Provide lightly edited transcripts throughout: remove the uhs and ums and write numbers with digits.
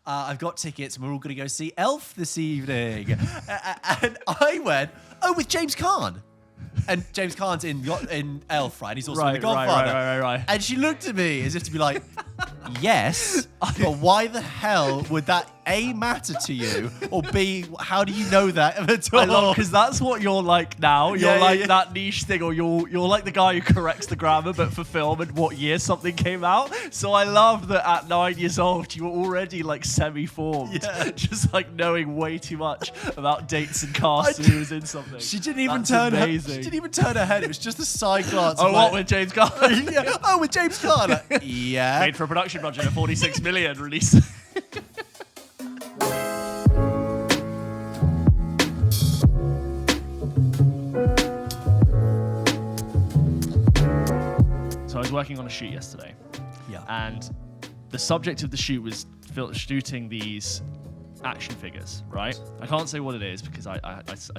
I've got tickets and we're all going to go see Elf this evening. And I went, oh, with James Caan. And James Caan's in Elf, right? And he's also in The Godfather. Right. And she looked at me as if to be like, yes, but why the hell would that A, matter to you, or B, how do you know that at all? Because that's what you're like now. You're that niche thing, or you're like the guy who corrects the grammar, but for film and what year something came out. So I love that at 9 years old, you were already like semi-formed, just like knowing way too much about dates and casts and who was in something. She didn't even turn her head. It was just a side glance. Oh, what, with James Caan? Yeah. Oh, with James Caan. Like, yeah. Made for a production budget of 46 million release. So I was working on a shoot yesterday. Yeah. And the subject of the shoot was shooting these action figures, right? I can't say what it is because I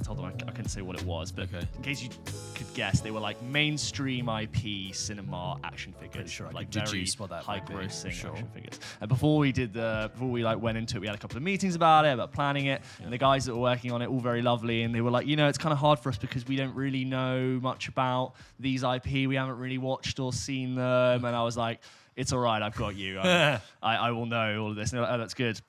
told them I couldn't say what it was, but in case you could guess, they were like mainstream IP cinema action figures, sure I like could very deduce what that might be. high-grossing Sure. action figures. And before we went into it, we had a couple of meetings about planning it, and the guys that were working on it, all very lovely, and they were like, it's kind of hard for us because we don't really know much about these IP. We haven't really watched or seen them, and I was like, it's all right, I've got you. I will know all of this. And they're like, oh, that's good.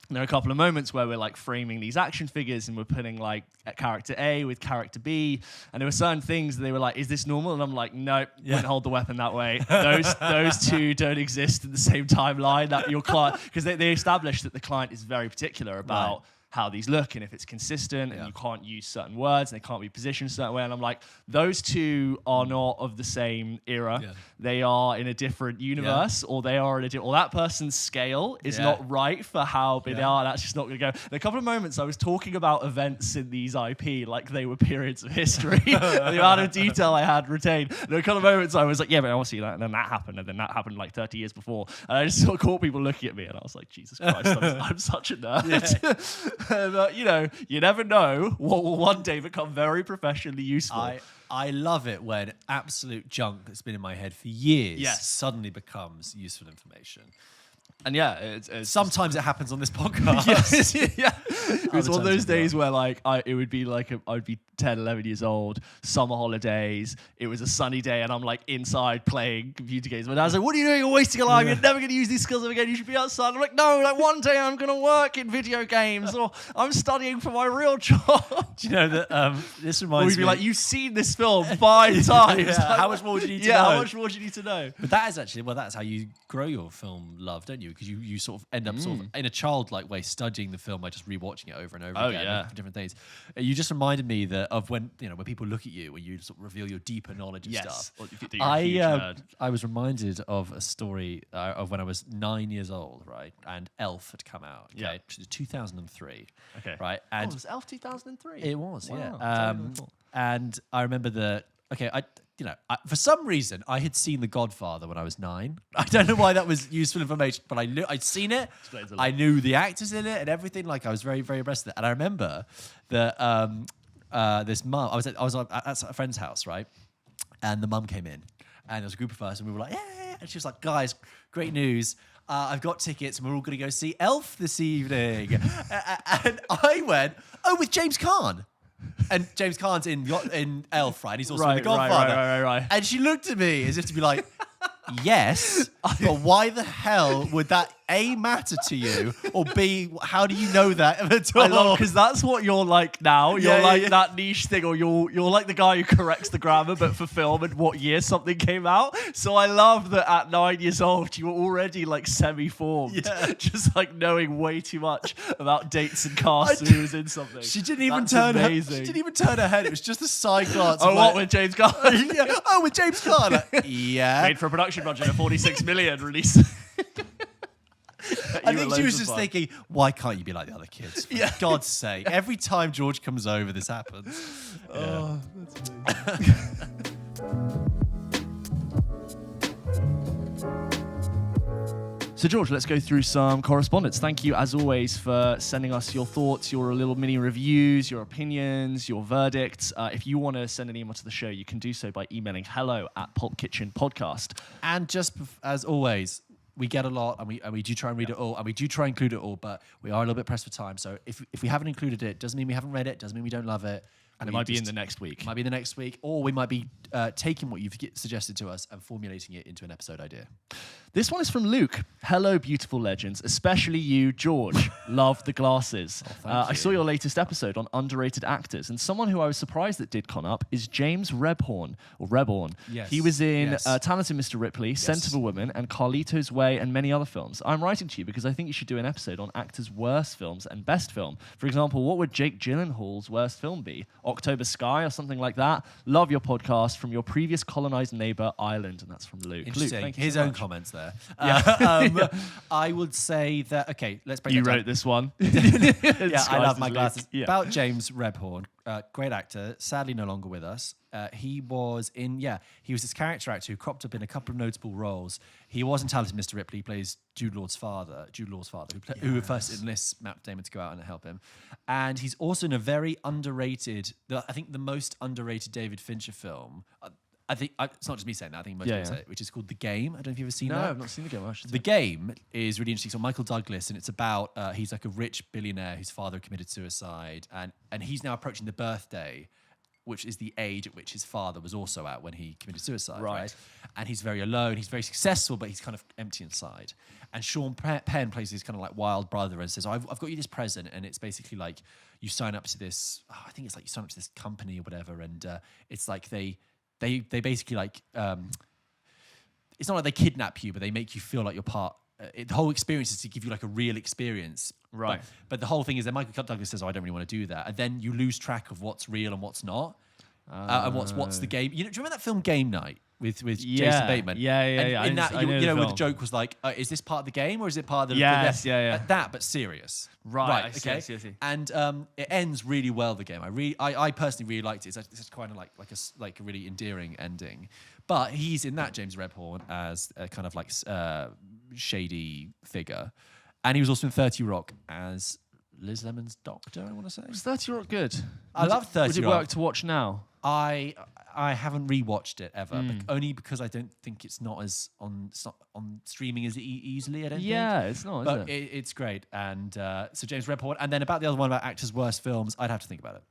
And there are a couple of moments where we're like framing these action figures and we're putting like character A with character B, and there were certain things that they were like, is this normal? And I'm like, nope, wouldn't hold the weapon that way. Those two don't exist in the same timeline. That your client, because they established that the client is very particular about how these look and if it's consistent, and you can't use certain words and they can't be positioned a certain way. And I'm like, those two are not of the same era. Yeah. They are in a different universe, or they are in a different, or that person's scale is not right for how big they are. That's just not going to go. And a couple of moments I was talking about events in these IP like they were periods of history. The amount of detail I had retained. And there were a couple of moments I was like, yeah, but obviously that, and then that happened, and then that happened like 30 years before. And I just sort of caught people looking at me, and I was like, Jesus Christ, I'm such a nerd. Yeah. And, you never know what will one day become very professionally useful. I love it when absolute junk that's been in my head for years suddenly becomes useful information. And it's sometimes it happens on this podcast. Yes. It was one of those days where like it would be like I'd be 10, 11 years old, summer holidays. It was a sunny day and I'm like inside playing computer games. My dad's like, what are you doing? You're wasting your life. You're never going to use these skills ever again. You should be outside. I'm like, no, like one day I'm going to work in video games, or I'm studying for my real job. Do you know that this reminds me? We'd be like, you've seen this film 5 times. Like, how much more would you need to know? How much more do you need to know? But that is actually, that's how you grow your film love, don't you? Because you sort of end up sort of in a childlike way studying the film by just rewatching it over and over again, looking for different things. You just reminded me that of when people look at you, when you sort of reveal your deeper knowledge of stuff. I was reminded of a story of when I was 9 years old, right? And Elf had come out, okay? 2003, right? And was Elf 2003? It was, wow. And I remember for some reason, I had seen The Godfather when I was 9. I don't know why that was useful information, but I'd seen it. I knew the actors in it and everything. Like, I was very, very impressed with it. And I remember that this mum, I was at a friend's house, right? And the mum came in, and there was a group of us, and we were like, yeah. And she was like, guys, great news. I've got tickets, and we're all going to go see Elf this evening. And I went, oh, with James Caan. And James Caan's in Elf, right? He's also in The Godfather. Right. And she looked at me as if to be like, yes, but why the hell would that A, matter to you, or B, how do you know that at all? Because that's what you're like now. You're that niche thing, or you're like the guy who corrects the grammar, but for film and what year something came out. So I love that at 9 years old, you were already like semi-formed, just like knowing way too much about dates and casts and who was in something. She didn't even turn her head. It was just a side glance. Oh, what, with James Caan? Oh, with James Caan. Like, Made for a production budget of 46 million release. I think she was just thinking, why can't you be like the other kids? For God's sake. Every time George comes over, this happens. Oh, that's amazing. So, George, let's go through some correspondence. Thank you, as always, for sending us your thoughts, your little mini reviews, your opinions, your verdicts. If you want to send an email to the show, you can do so by emailing hello@pulpkitchenpodcast. And just as always, we get a lot, and we do try and read it all, and we do try and include it all, but we are a little bit pressed for time. So if we haven't included it, doesn't mean we haven't read it, doesn't mean we don't love it. And it might be in the next week. Might be the next week, or we might be taking what you've suggested to us and formulating it into an episode idea. This one is from Luke. Hello, beautiful legends, especially you, George. Love the glasses. I saw your latest episode on underrated actors, and someone who I was surprised that did con up is James Rebhorn. Yes. He was in Talented Mr. Ripley, Scent of a Woman, and Carlito's Way, and many other films. I'm writing to you because I think you should do an episode on actors' worst films and best film. For example, what would Jake Gyllenhaal's worst film be? October Sky or something like that? Love your podcast from your previous colonized neighbor, Ireland. And that's from Luke. Interesting. Luke, thank you His so own much. comments there. I would say that, okay, let's break You it down. wrote this one. Yeah, I love my glasses. Yeah. About James Rebhorn, great actor, sadly no longer with us. He was this character actor who cropped up in a couple of notable roles. He was in Talented Mr. Ripley. He plays Jude Law's father, who first enlists Matt Damon to go out and help him. And he's also in a very underrated, I think the most underrated David Fincher film. I think it's not just me saying that. I think most people say it, which is called The Game. I don't know if you've ever seen that. No, I've not seen The Game. The Game is really interesting. So Michael Douglas, and it's about he's like a rich billionaire whose father committed suicide, and he's now approaching the birthday, which is the age at which his father was also at when he committed suicide. Right. And he's very alone. He's very successful, but he's kind of empty inside. And Sean Penn plays his kind of like wild brother and says, I've got you this present. And it's basically like you sign up to this, I think it's like you sign up to this company or whatever. And it's like they basically like, it's not like they kidnap you, but they make you feel like you're part. The whole experience is to give you like a real experience. Right. But the whole thing is that Michael Douglas says, I don't really want to do that. And then you lose track of what's real and what's not. And what's the game. Do you remember that film Game Night with Jason Bateman? Yeah. In that, where the joke was like, is this part of the game or is it part of the... That, but serious. Right. Okay. I see. And it ends really well, the game. I personally really liked it. It's kind of like a really endearing ending. But he's in that, James Rebhorn, as a kind of like shady figure. And he was also in 30 Rock as Liz Lemon's doctor, I want to say. Was 30 Rock good? I love 30 Rock. Would it work to watch now? I haven't rewatched it ever, only because I don't think it's not on streaming as easily. I don't think. Yeah, it's not, but is it? It's great. And so James Rebhorn, and then about the other one about actors' worst films, I'd have to think about it.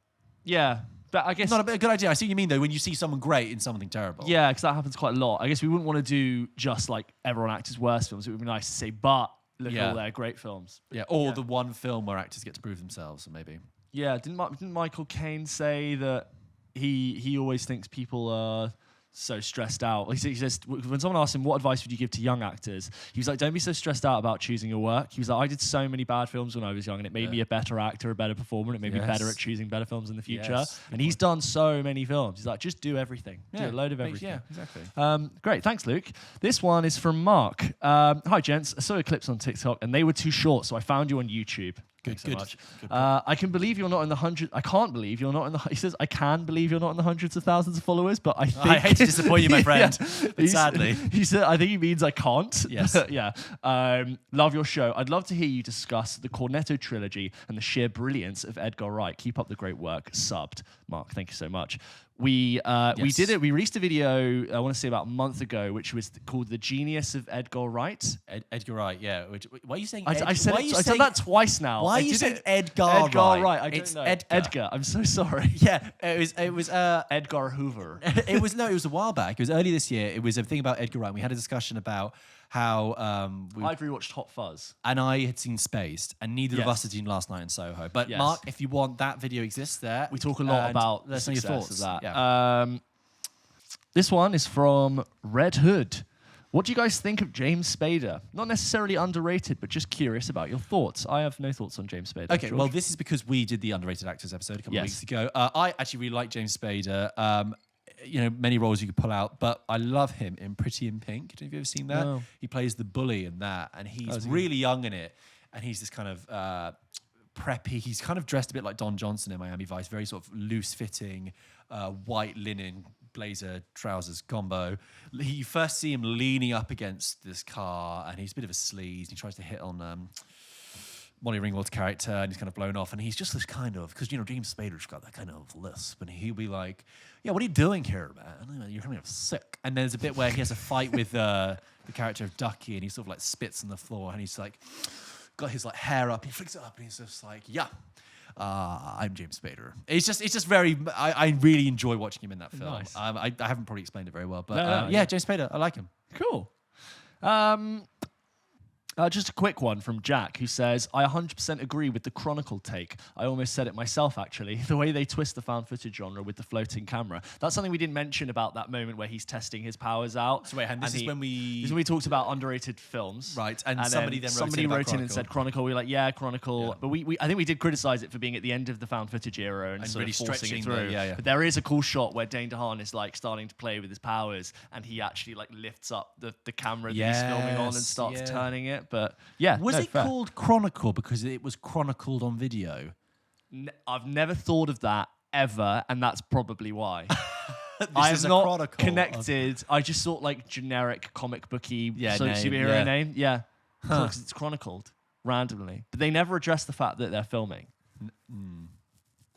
Yeah, but I guess not a good idea. I see what you mean though. When you see someone great in something terrible. Yeah, because that happens quite a lot. I guess we wouldn't want to do just like everyone actors' worst films. It would be nice to say, but look at all their great films. Yeah, or the one film where actors get to prove themselves, maybe. Yeah, didn't Michael Caine say that he always thinks people are so stressed out? He says when someone asks him what advice would you give to young actors, he was like, don't be so stressed out about choosing your work. He was like, I did so many bad films when I was young, and it made me a better actor, a better performer, and it made me better at choosing better films in the future. And he's done so many films. He's like, just do everything. Do a load of everything. Yeah, exactly. Great, thanks, Luke. This one is from Mark. Hi, gents. I saw your clips on TikTok, and they were too short, so I found you on YouTube. Good. I can believe you're not in the hundred. I can't believe you're not in the. He says I can believe you're not in the hundreds of thousands of followers, but I think I hate to disappoint you, my friend. But sadly, he said I think he means I can't. Yes. Yeah. Love your show. I'd love to hear you discuss the Cornetto trilogy and the sheer brilliance of Edgar Wright. Keep up the great work. Subbed, Mark. Thank you so much. We did it. We released a video, I want to say about a month ago, which was called "The Genius of Edgar Wright." Edgar Wright, yeah. Why are you saying? I said that twice now. Why are you saying Edgar Wright? I don't it's know. Edgar. I'm so sorry. Yeah, it was Edgar Hoover. It was a while back. It was early this year. It was a thing about Edgar Wright. We had a discussion about how I've rewatched Hot Fuzz, and I had seen Spaced, and neither of us had seen Last Night in Soho. But Mark, if you want, that video exists there. We talk a lot about the success thoughts of that. Yeah. This one is from Red Hood. What do you guys think of James Spader? Not necessarily underrated, but just curious about your thoughts. I have no thoughts on James Spader. Okay, George. well, this is because we did the Underrated Actors episode a couple of weeks ago. I actually really like James Spader. Many roles you could pull out, but I love him in Pretty in Pink. Have you ever seen that? No. He plays the bully in that, and he's really young in it, and he's this kind of preppy. He's kind of dressed a bit like Don Johnson in Miami Vice, very sort of loose-fitting, white linen blazer trousers combo. You first see him leaning up against this car, and he's a bit of a sleaze. He tries to hit on Molly Ringwald's character, and he's kind of blown off, and he's just this kind of, because James Spader's got that kind of lisp, and he'll be like, "Yeah, what are you doing here, man? You're kind of sick." And there's a bit where he has a fight with the character of Ducky, and he sort of like spits on the floor, and he's like got his like hair up, he flicks it up, and he's just like, yeah. I'm James Spader. It's just very. I really enjoy watching him in that film. Nice. I haven't probably explained it very well, but yeah. James Spader. I like him. Cool. Just a quick one from Jack, who says, I 100% agree with the Chronicle take. I almost said it myself, actually. The way they twist the found footage genre with the floating camera. That's something we didn't mention about that moment where he's testing his powers out. So wait, and this is when we... This is when we talked about underrated films. Right, and somebody wrote in and said Chronicle. We were like, yeah, Chronicle. Yeah. But I think we did criticize it for being at the end of the found footage era and sort really of forcing stretching it through. yeah. But there is a cool shot where Dane DeHaan is like starting to play with his powers, and he actually like lifts up the camera that he's filming on and starts turning it. But yeah. Was it fair. called Chronicle because it was chronicled on video? I've never thought of that ever, and that's probably why. I am not connected. I just thought like generic comic booky superhero name. Yeah. Because it's chronicled randomly. But they never address the fact that they're filming.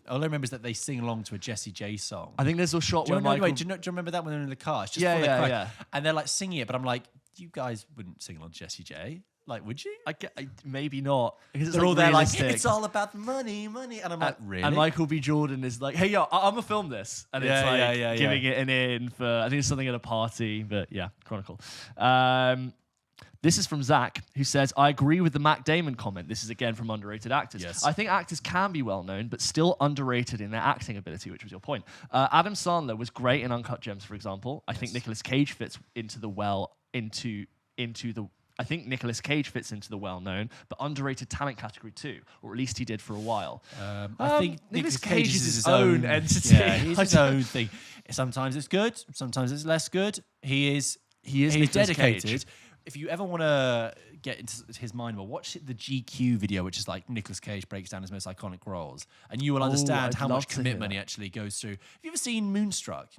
All I remember is that they sing along to a Jessie J song. I think there's a shot where do you remember that when they're in the car? It's just yeah. And they're like singing it, but I'm like, you guys wouldn't sing along to Jessie J. Like, would you? Maybe not. Because they're all there like, it's all about the money. And I'm like, really? And Michael B. Jordan is like, hey, yo, I'm going to film this. And it's like giving it an in for, I think it's something at a party, but yeah, Chronicle. This is from Zach, who says, I agree with the Matt Damon comment. This is again from underrated actors. Yes. I think actors can be well known, but still underrated in their acting ability, which was your point. Adam Sandler was great in Uncut Gems, for example. I think Nicolas Cage fits into the I think Nicolas Cage fits into the well-known, but underrated talent category too, or at least he did for a while. I think Nicolas Cage is his own entity. Yeah, he's his own thing. Sometimes it's good, sometimes it's less good. He's dedicated. Cage. If you ever want to get into his mind, well, watch the GQ video, which is like Nicolas Cage breaks down his most iconic roles, and you will understand how much commitment he actually goes through. Have you ever seen Moonstruck?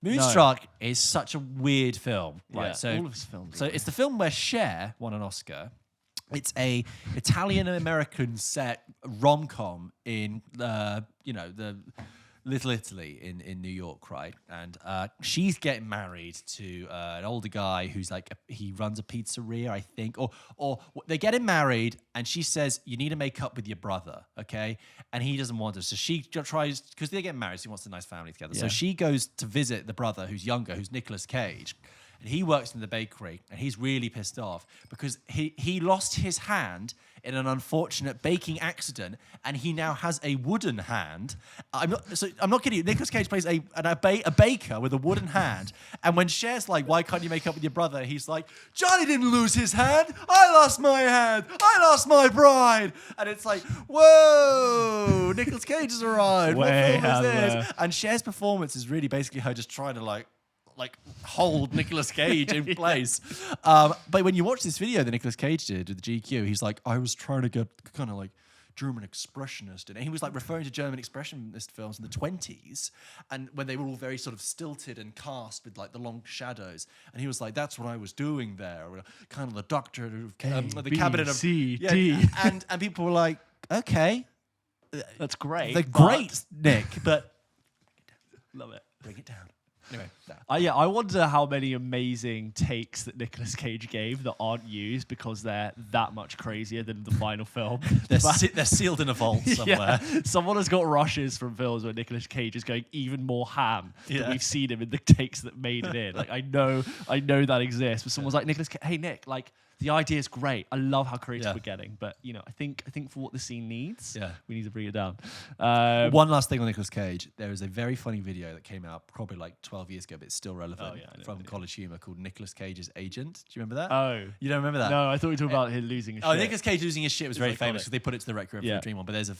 Moonstruck is such a weird film, right? Yeah, so all of his films. So it's the film where Cher won an Oscar. It's a Italian-American set rom-com in the Little Italy in New York, right? And she's getting married to an older guy who's like he runs a pizzeria, I think, or they're getting married, and she says you need to make up with your brother, okay? And he doesn't want to, so she tries because they get married. So he wants a nice family together. Yeah. So she goes to visit the brother who's younger, who's Nicolas Cage. And he works in the bakery, and he's really pissed off because he lost his hand in an unfortunate baking accident, and he now has a wooden hand. I'm not kidding you. Nicolas Cage plays a baker with a wooden hand, and when Cher's like, "Why can't you make up with your brother?" He's like, "Johnny didn't lose his hand. I lost my hand. I lost my bride." And it's like, whoa, Nicolas Cage has arrived. What film is this? And Cher's performance is really basically her just trying to like hold Nicolas Cage in place. But when you watch this video that Nicolas Cage did with the GQ, he's like, I was trying to get kind of like German expressionist. And he was like referring to German expressionist films in the 20s, and when they were all very sort of stilted and cast with like the long shadows. And he was like, that's what I was doing there. Kind of the doctor of the cabinet of C, D. And people were like, okay. That's great. They're great, Nick, but love it. Bring it down. Anyway, I wonder how many amazing takes that Nicolas Cage gave that aren't used because they're that much crazier than the final film. They're sealed in a vault somewhere. Yeah. Someone has got rushes from films where Nicolas Cage is going even more ham than we've seen him in the takes that made it in. Like I know that exists, but someone's like, Nicolas Cage, hey Nick, like the idea is great. I love how creative we're getting, but I think for what the scene needs, we need to bring it down. One last thing on Nicolas Cage. There is a very funny video that came out probably like 12 years ago, but it's still relevant from College Humor called Nicolas Cage's Agent. Do you remember that? Oh. You don't remember that? No, I thought you were talking about him losing his shit. Nicolas Cage losing his shit was very famous because they put it to the Rec Room for the Dream on. But there's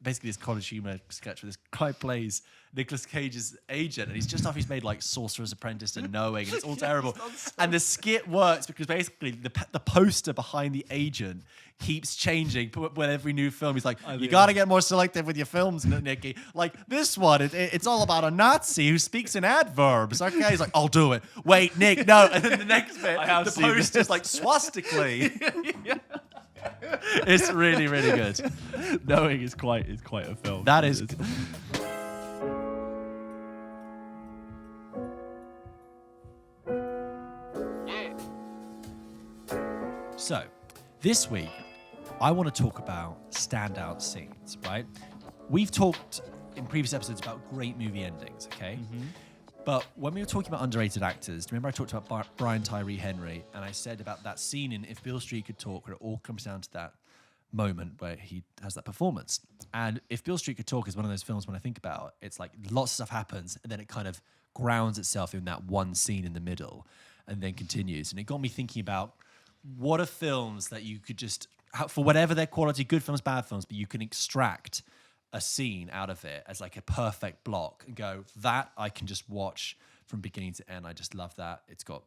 basically this College Humor sketch where this guy plays Nicolas Cage's agent, and he's just off. He's made like Sorcerer's Apprentice and Knowing, and it's all terrible. And the skit works because basically the poster behind the agent keeps changing with every new film. He's like, you got to get more selective with your films, Nicky. Like this one, it's all about a Nazi who speaks in adverbs. Okay, he's like, I'll do it. Wait, Nick, no. And then the next bit, the poster's like swastically. It's really, really good. Knowing is quite a film. That is. So, this week, I want to talk about standout scenes, right? We've talked in previous episodes about great movie endings, okay? But when we were talking about underrated actors, do you remember I talked about Brian Tyree Henry, and I said about that scene in If Beale Street Could Talk, where it all comes down to that moment where he has that performance. And If Beale Street Could Talk is one of those films when I think about it, it's like lots of stuff happens, and then it kind of grounds itself in that one scene in the middle, and then continues. And it got me thinking about what are films that you could just, for whatever their quality, good films, bad films, but you can extract a scene out of it as like a perfect block and go, that I can just watch from beginning to end. I just love that. It's got,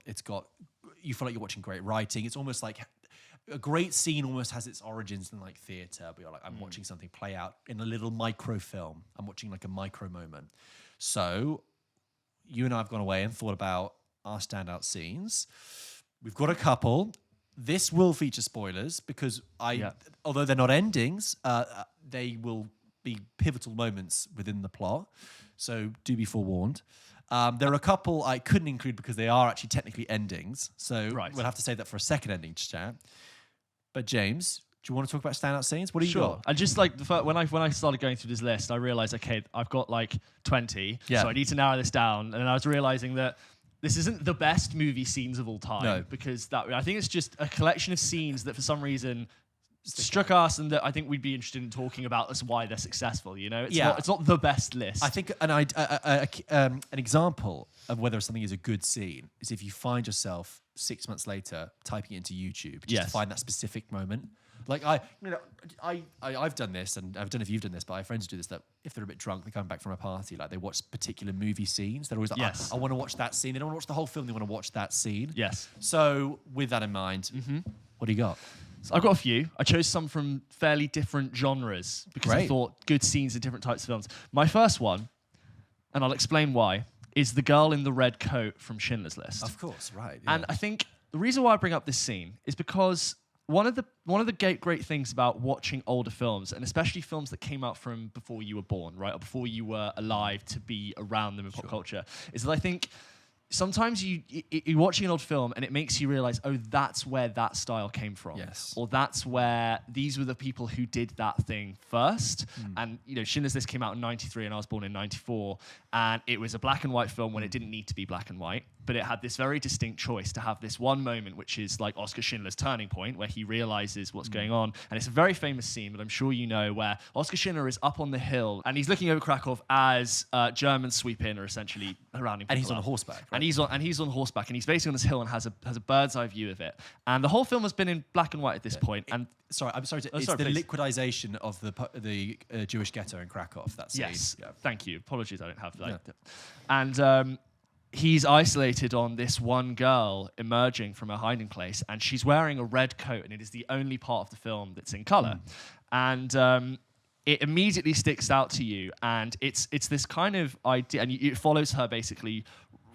you feel like you're watching great writing. It's almost like a great scene almost has its origins in like theater, but you're like, I'm watching something play out in a little microfilm. I'm watching like a micro moment. So you and I have gone away and thought about our standout scenes. We've got a couple. This will feature spoilers because although they're not endings, they will be pivotal moments within the plot. So do be forewarned. There are a couple I couldn't include because they are actually technically endings. So we'll have to save that for a second ending chat. But James, do you want to talk about standout scenes? What do you got? And just like when I started going through this list, I realized, okay, I've got like 20. So I need to narrow this down. And I was realizing that this isn't the best movie scenes of all time because I think it's just a collection of scenes that for some reason struck us and that I think we'd be interested in talking about as why they're successful. You know, it's not the best list. I think an example of whether something is a good scene is if you find yourself 6 months later typing it into YouTube just to find that specific moment. Like I've done this, and I don't know if you've done this, but I have friends who do this. That if they're a bit drunk, they're coming back from a party, like they watch particular movie scenes. They're always like, I want to watch that scene. They don't want to watch the whole film. They want to watch that scene. Yes. So with that in mind, what do you got? So I've got a few. I chose some from fairly different genres because I thought good scenes in different types of films. My first one, and I'll explain why, is the girl in the red coat from Schindler's List. Of course, right. Yeah. And I think the reason why I bring up this scene is because one of the great things about watching older films, and especially films that came out from before you were born, right, or before you were alive to be around them in pop culture, is that I think sometimes you're watching an old film and it makes you realize, oh, that's where that style came from. Yes. Or that's where these were the people who did that thing first. And, you know, Schindler's List came out in 93 and I was born in 94. And it was a black and white film when it didn't need to be black and white. But it had this very distinct choice to have this one moment, which is like Oscar Schindler's turning point, where he realizes what's going on. And it's a very famous scene, but I'm sure you know, where Oscar Schindler is up on the hill and he's looking over Krakow as Germans sweep in or essentially surrounding people. And he's on horseback, right? And he's on horseback, and he's basically on this hill and has a bird's eye view of it. And the whole film has been in black and white at this point. And it's the liquidization of the Jewish ghetto in Krakow. That scene. Yes, thank you. Apologies, I don't have that. And he's isolated on this one girl emerging from her hiding place, and she's wearing a red coat, and it is the only part of the film that's in color. And it immediately sticks out to you, and it's this kind of idea, and it follows her basically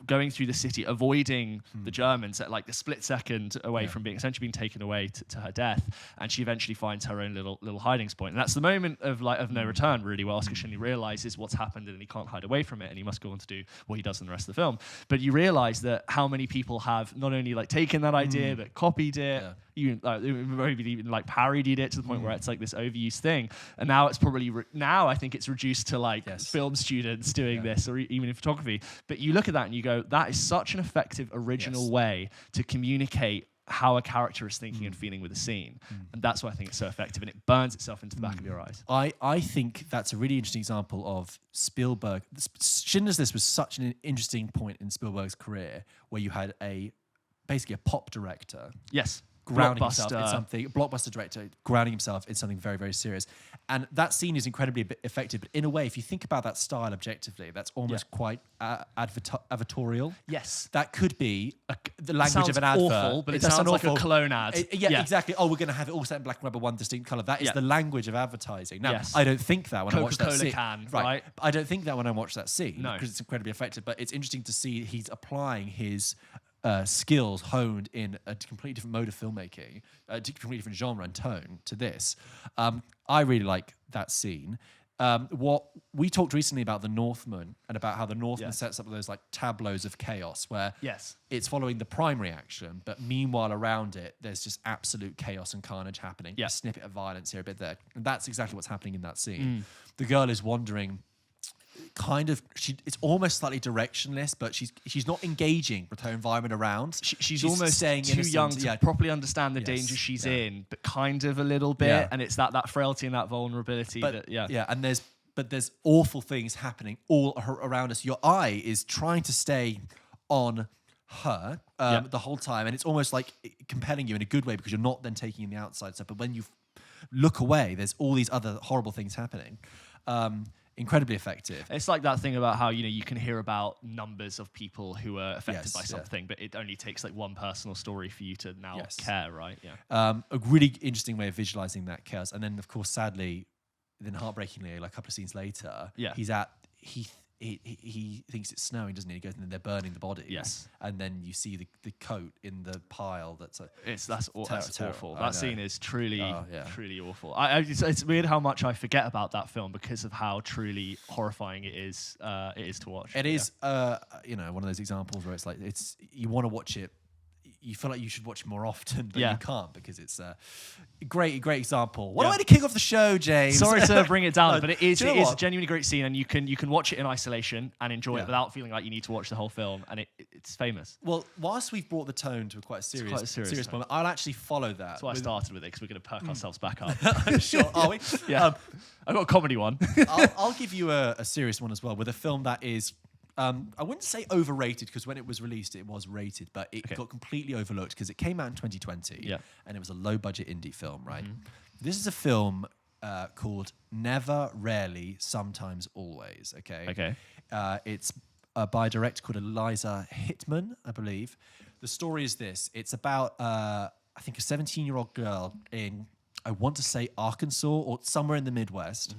going through the city, avoiding the Germans at like the split second away from being taken away to her death, and she eventually finds her own little hiding point. And that's the moment of no return, really, where Oscar Schindler realizes what's happened and he can't hide away from it, and he must go on to do what he does in the rest of the film. But you realize that how many people have not only like taken that idea but copied it. Maybe even like parodied it to the point where it's like this overused thing, and now it's probably I think it's reduced to like film students doing this, or even in photography. But you look at that and you go, that is such an effective original way to communicate how a character is thinking and feeling with a scene, and that's why I think it's so effective, and it burns itself into the back of your eyes. I think that's a really interesting example of Spielberg. Schindler's List was such an interesting point in Spielberg's career where you had basically a pop director. Yes. Grounding himself in something, blockbuster director grounding himself in something very, very serious. And that scene is incredibly effective. But in a way, if you think about that style objectively, that's almost quite advertorial. Yes. That could be the language of an advert. Awful, but it sounds like a cologne ad. Exactly. Oh, we're going to have it all set in black and white, but one distinct color. That is the language of advertising. Now, I don't think that when I watch that scene. Coca-Cola can, right? I don't think that when I watch that scene, because it's incredibly effective. But it's interesting to see he's applying his skills honed in a completely different mode of filmmaking, a completely different genre and tone to this. I really like that scene. what we talked recently about the Northman and about how the Northman Yes. sets up those like tableaus of chaos where Yes. it's following the primary action, but meanwhile around it, there's just absolute chaos and carnage happening. Yeah. A snippet of violence here, a bit there. And that's exactly what's happening in that scene. The girl is wandering it's almost slightly directionless, but she's not engaging with her environment around. She's almost staying too innocent. young to properly understand the danger she's in, but kind of a little bit. Yeah. And it's that frailty and that vulnerability. And there's awful things happening all around us. Your eye is trying to stay on her the whole time, and it's almost like compelling you in a good way because you're not then taking in the outside stuff. But when you look away, there's all these other horrible things happening. Incredibly effective. It's like that thing about how, you can hear about numbers of people who are affected by Yeah. something, but it only takes like one personal story for you to now care, right? Yeah. A really interesting way of visualizing that chaos. And then, of course, sadly, then heartbreakingly, like a couple of scenes later, he thinks it's snowing, doesn't he? He goes and then they're burning the body. Yes. And then you see the coat in the pile. That's awful. That scene is truly awful. It's weird how much I forget about that film because of how truly horrifying it is to watch. It is one of those examples where it's like you want to watch it. You feel like you should watch it more often, but you can't because it's a great example. What a way to kick off the show, James. Sorry to bring it down, but it is a genuinely great scene, and you can watch it in isolation and enjoy it without feeling like you need to watch the whole film, and it's famous. Well, whilst we've brought the tone to a quite serious moment, I'll actually follow that. That's why I started with it, because we're going to perk ourselves back up. Sure, are we? Yeah. I've got a comedy one. I'll give you a serious one as well, with a film that is I wouldn't say overrated, because when it was released, it was rated, but it got completely overlooked because it came out in 2020 and it was a low-budget indie film, right? This is a film called Never, Rarely, Sometimes, Always, okay? It's by a director called Eliza Hittman, I believe. The story is this. It's about, I think, a 17-year-old girl in, I want to say, Arkansas or somewhere in the Midwest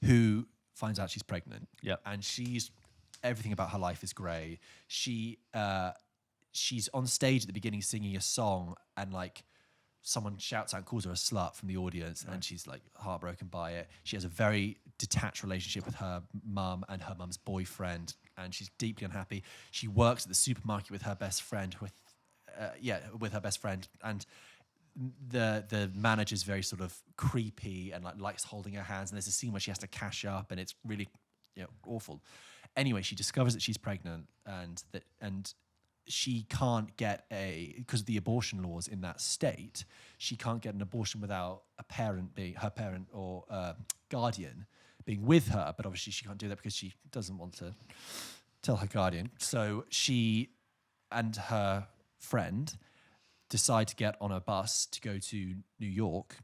who finds out she's pregnant. And everything about her life is grey. She's on stage at the beginning singing a song, and like someone shouts out and calls her a slut from the audience, and she's like heartbroken by it. She has a very detached relationship with her mum and her mum's boyfriend, and she's deeply unhappy. She works at the supermarket with her best friend, and the manager's very sort of creepy and likes holding her hands, and there's a scene where she has to cash up, and it's really awful. Anyway, she discovers that she's pregnant, and she can't get because of the abortion laws in that state, she can't get an abortion without a parent being her parent or guardian being with her. But obviously, she can't do that because she doesn't want to tell her guardian. So she and her friend decide to get on a bus to go to New York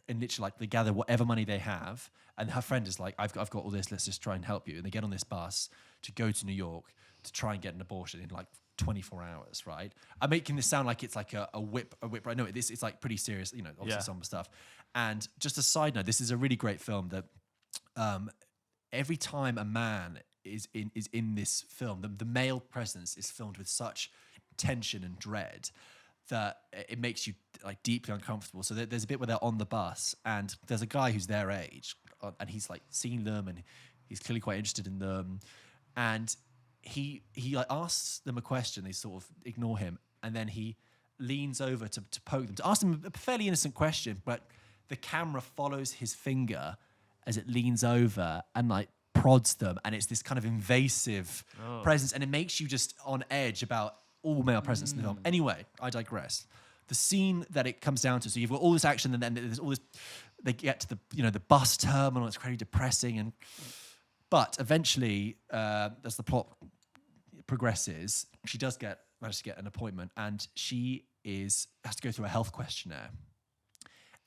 and literally they gather whatever money they have, and her friend is like, I've got all this, let's just try and help you. And they get on this bus to go to New York to try and get an abortion in like 24 hours, right? I'm making this sound like it's like a whip, right? No, it's like pretty serious, obviously some stuff. And just a side note, this is a really great film that every time a man is in this film, the male presence is filmed with such tension and dread that it makes you like deeply uncomfortable. So there's a bit where they're on the bus, and there's a guy who's their age, and he's like seen them, and he's clearly quite interested in them, and he like asks them a question. They sort of ignore him, and then he leans over to poke them, to ask them a fairly innocent question, but the camera follows his finger as it leans over and like prods them, and it's this kind of invasive presence, and it makes you just on edge about all male presence in the film. Anyway, I digress. The scene that it comes down to, so you've got all this action, and then there's all this, they get to the bus terminal, it's very depressing, but eventually, as the plot progresses, she does manage to get an appointment, and she has to go through a health questionnaire.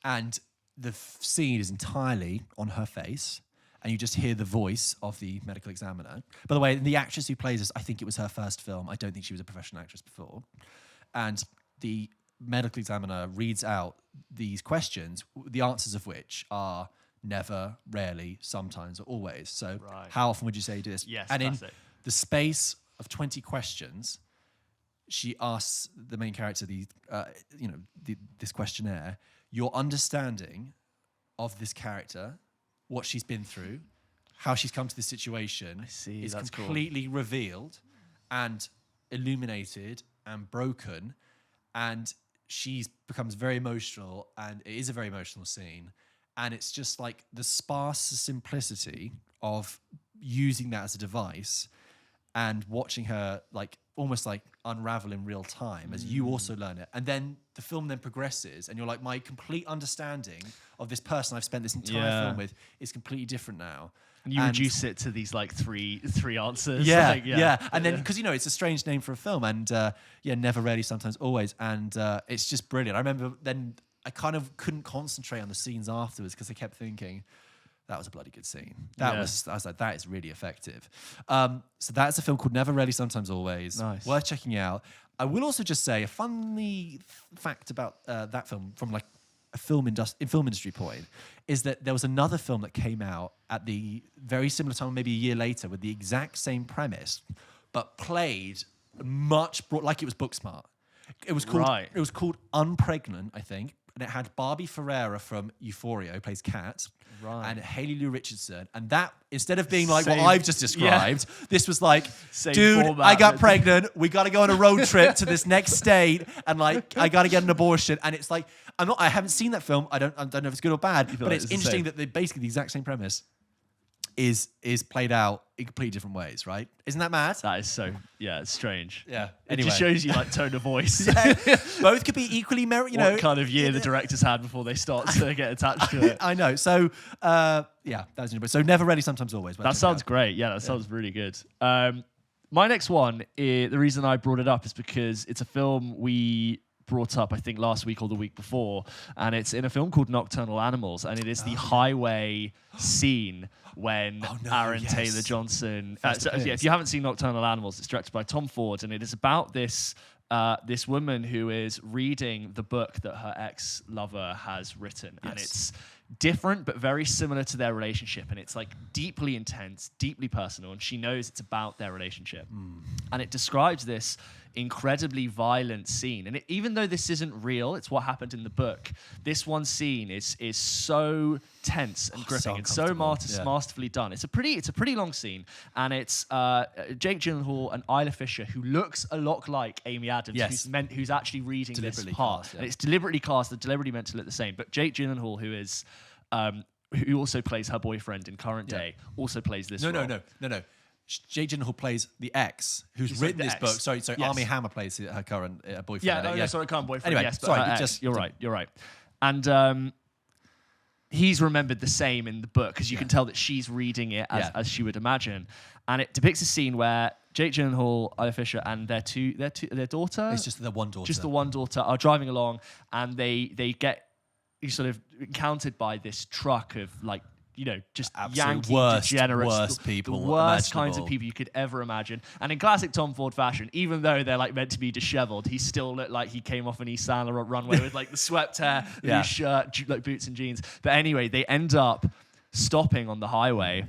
And the scene is entirely on her face, and you just hear the voice of the medical examiner. By the way, the actress who plays this, I think it was her first film. I don't think she was a professional actress before. And the medical examiner reads out these questions, the answers of which are never, rarely, sometimes, or always. So how often would you say you do this? Yes, and classic. In the space of 20 questions, she asks the main character this questionnaire. Your understanding of this character what she's been through, how she's come to this situation. I see. Is That's completely revealed and illuminated and broken, and she becomes very emotional, and it is a very emotional scene, and it's just like the sparse simplicity of using that as a device and watching her like almost like unravel in real time as you also learn it. And then the film then progresses and you're like, my complete understanding of this person I've spent this entire film with is completely different now. And you reduce it to these like three answers. Yeah, like, And then, because, it's a strange name for a film, and never, rarely, sometimes, always. And it's just brilliant. I remember then I kind of couldn't concentrate on the scenes afterwards because I kept thinking, that was a bloody good scene. I was like, that is really effective. So that's a film called Never, Rarely, Sometimes, Always. Nice. Worth checking out. I will also just say a funny fact about that film from like a film industry point is that there was another film that came out at the very similar time, maybe a year later, with the exact same premise, but played like it was Booksmart. It was called Unpregnant, I think, and it had Barbie Ferreira from Euphoria, who plays Kat, and Haley Lou Richardson. And that, instead of being like what I've just described, this was like, dude, format, I got pregnant. We got to go on a road trip to this next state, and like, I got to get an abortion. And it's like, I haven't seen that film. I don't know if it's good or bad, but it's interesting that basically the exact same premise is played out in completely different ways, right? Isn't that mad? That is so, it's strange. Yeah. It just shows you like tone of voice. Both could be equally what kind of year the directors had before they start to get attached to it. I know. So, that was interesting. So Never, Rarely, Sometimes, Always. That sounds great. Yeah, that sounds really good. My next one, the reason I brought it up is because it's a film we brought up, I think, last week or the week before, and it's in a film called Nocturnal Animals, and it is the highway scene when Aaron Taylor Johnson. If you haven't seen Nocturnal Animals, it's directed by Tom Ford, and it is about this woman who is reading the book that her ex-lover has written, and it's different but very similar to their relationship, and it's like deeply intense, deeply personal, and she knows it's about their relationship. And it describes this incredibly violent scene, and even though this isn't real, it's what happened in the book, this one scene is so tense and gripping and so masterfully done. It's a pretty long scene, and it's Jake Gyllenhaal and Isla Fisher, who looks a lot like Amy Adams, who's actually reading this part. And it's deliberately cast, they're deliberately meant to look the same, but Jake Gyllenhaal, who is who also plays her boyfriend in Current Day, also plays this role. No. Jake Gyllenhaal plays the ex who's written this book. Sorry, Armie Hammer plays her current boyfriend. Current boyfriend. Anyway, yes, but you're right. And he's remembered the same in the book because you can tell that she's reading it as she would imagine. And it depicts a scene where Jake Gyllenhaal, Isla Fisher, and their daughter. It's just the one daughter. Just the one daughter are driving along, and they get sort of encountered by this truck of like, just Yankee degenerates, worst people, the worst kinds of people you could ever imagine. And in classic Tom Ford fashion, even though they're like meant to be disheveled, he still looked like he came off an East Sandler runway with like the swept hair, loose shirt, like boots and jeans. But anyway, they end up stopping on the highway,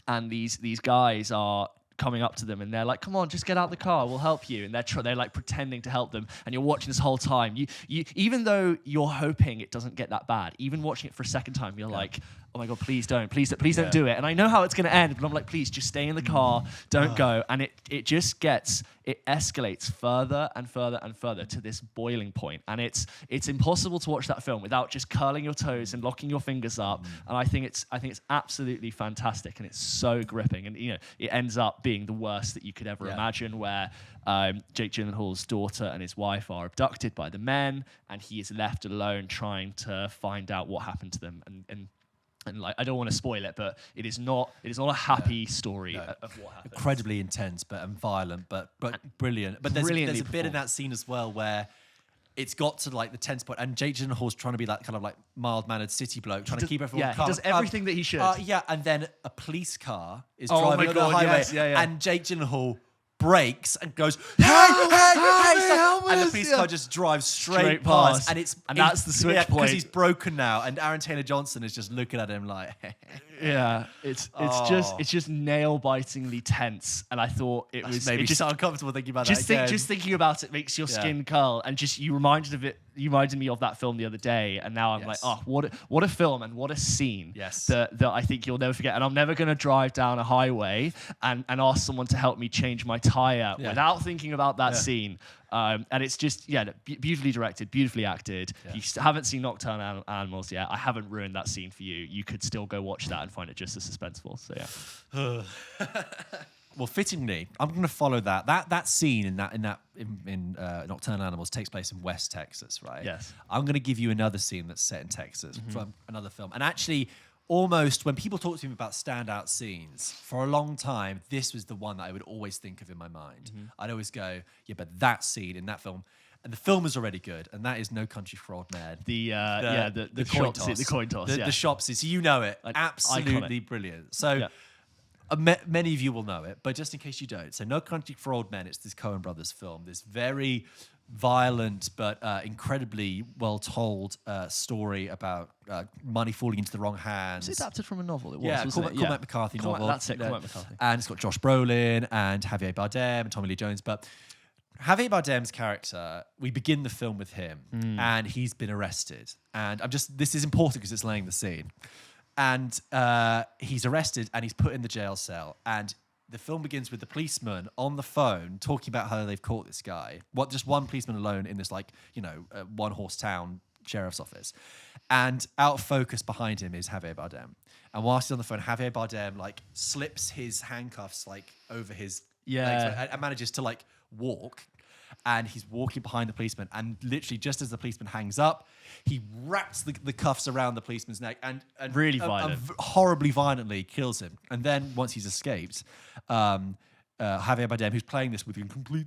and these guys are coming up to them, and they're like, "Come on, just get out the car. We'll help you." And they're like pretending to help them, and you're watching this whole time. You even though you're hoping it doesn't get that bad, even watching it for a second time, you're like, "Oh my God, please don't do it." And I know how it's going to end, but I'm like, please just stay in the car, don't go. And it just escalates further and further and further to this boiling point. And it's impossible to watch that film without just curling your toes and locking your fingers up. And I think it's absolutely fantastic, and it's so gripping. And it ends up being the worst that you could ever imagine, where Jake Gyllenhaal's daughter and his wife are abducted by the men, and he is left alone trying to find out what happened to them. And like, I don't want to spoil it, but it is not a happy story of what happened. Incredibly intense, and violent, but brilliant. But there's a bit in that scene as well where it's got to like the tense point, and Jake Gyllenhaal's trying to be that kind of like mild-mannered city bloke, trying to keep everyone calm. He does everything that he should. And then a police car is driving on the highway, and Jake Gyllenhaal brakes and goes, hey, and the police car just drives straight past, and that's the switch point, because he's broken now, and Aaron Taylor Johnson is just looking at him like, it's just nail bitingly tense, and I thought it was maybe just uncomfortable thinking about that. Just thinking about it makes your skin curl, and just you reminded of it you reminded me of that film the other day, and now I'm like, oh, what a film and what a scene that I think you'll never forget. And I'm never going to drive down a highway and ask someone to help me change my tire without thinking about that scene. And it's just, beautifully directed, beautifully acted. If you haven't seen Nocturnal Animals yet, I haven't ruined that scene for you. You could still go watch that and find it just as suspenseful. So yeah. Well, fittingly, I'm going to follow that. That scene in Nocturnal Animals takes place in West Texas, right? Yes. I'm going to give you another scene that's set in Texas from another film. And actually, almost when people talk to me about standout scenes, for a long time, this was the one that I would always think of in my mind. I'd always go, yeah, but that scene in that film, and the film is already good, and that is No Country for Old Men. The coin toss. The coin toss. The shop scene. So you know it. Absolutely brilliant. So. Many of you will know it, but just in case you don't. So No Country for Old Men, it's this Coen brothers film, this very violent but incredibly well-told story about money falling into the wrong hands. It's adapted from a novel, it was, yeah, wasn't it? Cormac McCarthy novel. That's it, Cormac McCarthy. And it's got Josh Brolin and Javier Bardem and Tommy Lee Jones, but Javier Bardem's character, we begin the film with him, and he's been arrested. And this is important because it's laying the scene. And he's arrested and he's put in the jail cell. And the film begins with the policeman on the phone talking about how they've caught this guy. Just one policeman alone in this one-horse town sheriff's office. And out of focus behind him is Javier Bardem. And whilst he's on the phone, Javier Bardem slips his handcuffs over his legs and manages to walk. And he's walking behind the policeman, and literally just as the policeman hangs up, he wraps the cuffs around the policeman's neck and really violent, horribly violently kills him. And then once he's escaped, Javier Bardem, who's playing this with a complete,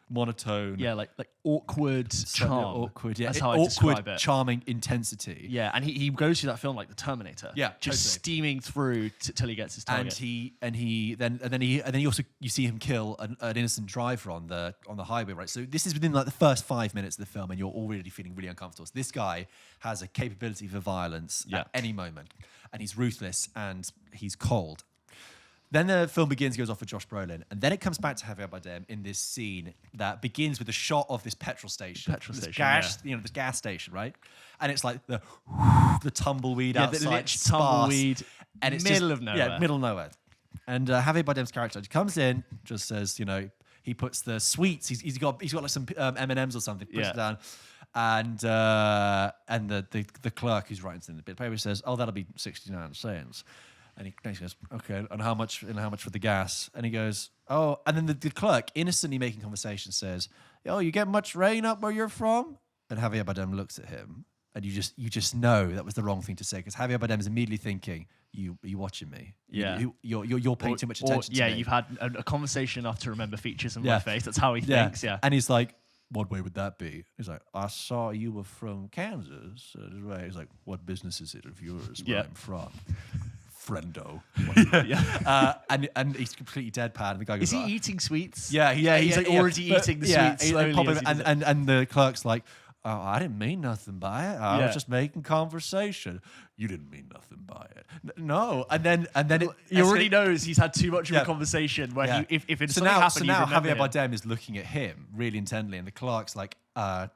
monotone, like awkward charm, awkward, that's how I describe it. Charming intensity, and he goes through that film like the Terminator, just steaming through till he gets his target. And then he also, you see him kill an innocent driver on the highway, right? So this is within the first 5 minutes of the film, and you're already feeling really uncomfortable. So this guy has a capability for violence at any moment, and he's ruthless and he's cold. Then the film goes off with Josh Brolin, and then it comes back to Javier Bardem in this scene that begins with a shot of this petrol station. This gas station, right? And it's like the tumbleweed outside, the tumbleweed, and it's middle of nowhere. Yeah, middle of nowhere. And Javier Bardem's character comes in, just says, he puts the sweets. He's got some M&Ms or something. Puts it down. And the clerk who's writing in the bit of paper says, "Oh, that'll be 69 cents." And he goes, "Okay, and how much for the gas?" And he goes, "Oh," and then the clerk, innocently making conversation, says, "Oh, you get much rain up where you're from?" And Javier Bardem looks at him, and you just know that was the wrong thing to say, because Javier Bardem is immediately thinking, "You watching me? Yeah, you're paying too much attention to me." Yeah, you've had a conversation enough to remember features in my face. That's how he thinks. Yeah, and he's like, "What way would that be?" He's like, "I saw you were from Kansas." He's like, "What business is it of yours where I'm from?" Friendo. And he's completely deadpan. And the guy goes, "Is he eating sweets?" Yeah, he's already eating the sweets slowly. And the clerk's like, "Oh, I didn't mean nothing by it. I was just making conversation." "You didn't mean nothing by it." No. And then he already knows he's had too much of a conversation where if it's something happened, so now Javier Bardem is looking at him really intently, and the clerk's like, I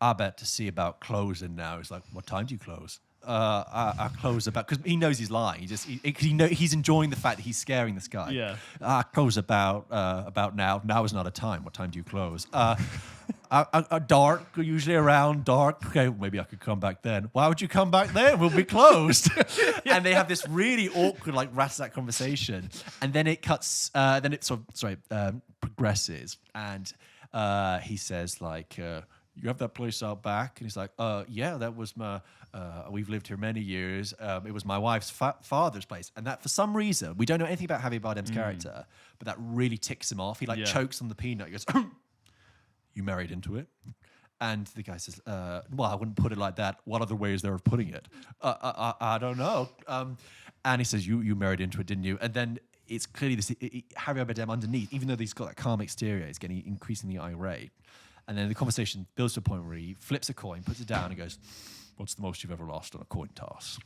bet to see about closing now. He's like, "What time do you close?" I close about, because he knows he's lying. He's enjoying the fact that he's scaring this guy. Yeah. I close about now. Now is not a time. What time do you close? Dark, usually around dark. Okay, maybe I could come back then. Why would you come back then? We'll be closed. And they have this really awkward, rat-a-tat conversation, and then it cuts. Then it progresses, and he says "You have that place out back?" And he's like, "Yeah, that was my. We've lived here many years. It was my wife's father's place." And that, for some reason, we don't know anything about Javier Bardem's character, but that really ticks him off. He chokes on the peanut. He goes, "You married into it?" And the guy says, "Well, I wouldn't put it like that. What other way is there of putting it?" I don't know. And he says, "You married into it, didn't you?" And then it's clearly this Javier Bardem underneath, even though he's got that calm exterior, he's getting increasingly irate. And then the conversation builds to a point where he flips a coin, puts it down, and goes, "What's the most you've ever lost on a coin toss?"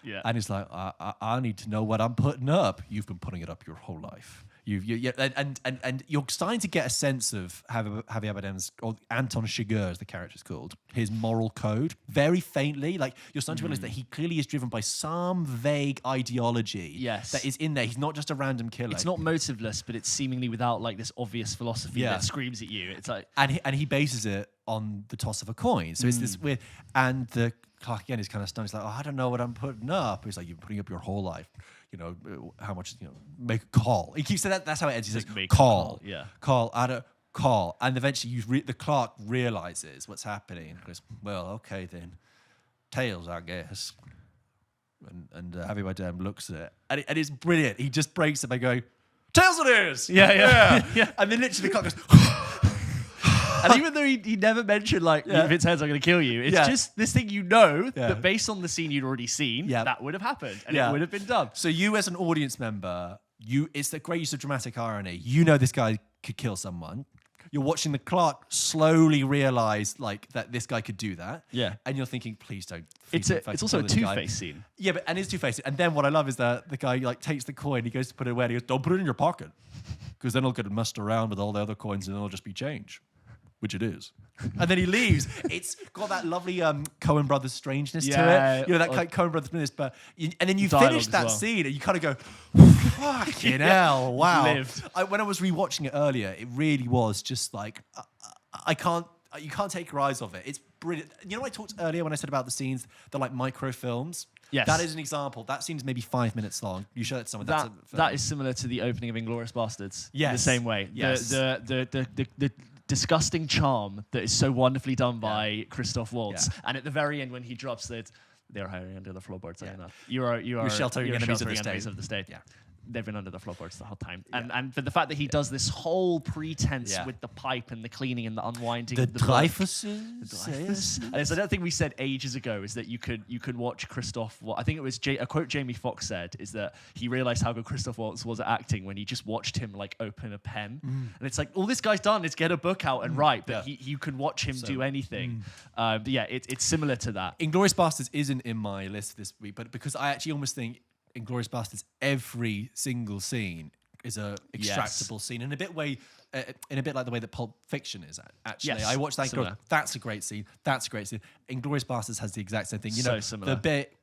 Yeah. And he's like, I need to know what I'm putting up. You've been putting it up your whole life. And you're starting to get a sense of Javier Bardem's, or Anton Chigurh, as the character's called, his moral code, very faintly. Like, you're starting to realize that he clearly is driven by some vague ideology that is in there. He's not just a random killer. It's not motiveless, but it's seemingly without like this obvious philosophy that screams at you. It's like, and he bases it on the toss of a coin. So it's this weird, and the clerk again is kind of stunned. He's like, I don't know what I'm putting up. He's like, you're putting up your whole life. How much, make a call. He keeps saying that. That's how it ends. He says, call. Call. I don't call. And eventually the clerk realizes what's happening. And goes, well, okay then. Tails, I guess. And Javier Bardem looks at it. And it's brilliant. He just breaks it by going, tails it is! Yeah. And then literally the clerk goes, and even though he never mentioned, like, if it's heads, I'm going to kill you, it's just this thing that based on the scene you'd already seen, that would have happened. And it would have been done. So you, as an audience member, it's the great use of dramatic irony. You know this guy could kill someone. You're watching the clerk slowly realize, like, that this guy could do that. Yeah. And you're thinking, please don't. It's also a Two-Face scene. Yeah, and it's Two-Face. And then what I love is that the guy, like, takes the coin, he goes to put it away, and he goes, don't put it in your pocket. Because then it'll get mussed around with all the other coins, and it'll just be change. Which it is. And then he leaves. It's got that lovely Coen Brothers strangeness to it. That Coen Brothers strangeness. But and then you finish that scene and you kind of go, fucking hell, wow. When I was rewatching it earlier, it really was just like, you can't take your eyes off it. It's brilliant. I talked earlier when I said about the scenes, the like microfilms. Yes. That is an example. That scene is maybe 5 minutes long. You show it to someone. That is similar to the opening of Inglourious Basterds. Yes. In the same way. Yes. The disgusting charm that is so wonderfully done by Christoph Waltz. Yeah. And at the very end, when he drops that, they're hiding under the floorboards. You're sheltering enemies of the state. Yeah. They've been under the floorboards the whole time. And for the fact that he does this whole pretense with the pipe and the cleaning and the unwinding of the Dreyfuses. And so I don't think we said ages ago is that you could watch Christoph. I think it was a quote Jamie Foxx said is that he realized how good Christoph Waltz was at acting when he just watched him like open a pen. And it's like, all this guy's done is get a book out and write, but you could watch him do anything. But yeah, it's similar to that. Inglourious Basterds isn't in my list this week, but because I actually almost think Inglourious Basterds, every single scene is a extractable scene in a bit like the way that Pulp Fiction is. Actually, I watched that and go, that's a great scene. That's a great scene. Inglourious Basterds has the exact same thing. Similar. The bit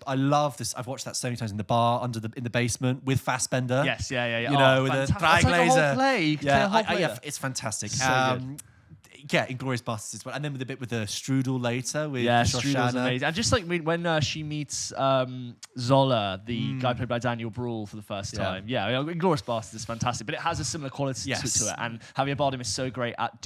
I love this. I've watched that so many times in the bar in the basement with Fassbender. Yes, yeah. With the Dreiglaser. Yeah, it's fantastic. So good. Yeah, Inglourious Basterds as well. And then with the bit with the strudel later with Strudel's amazing. And just like when she meets Zola, the guy played by Daniel Bruhl for the first time. Yeah, Inglourious Basterds is fantastic, but it has a similar quality to it. And Javier Bardem is so great at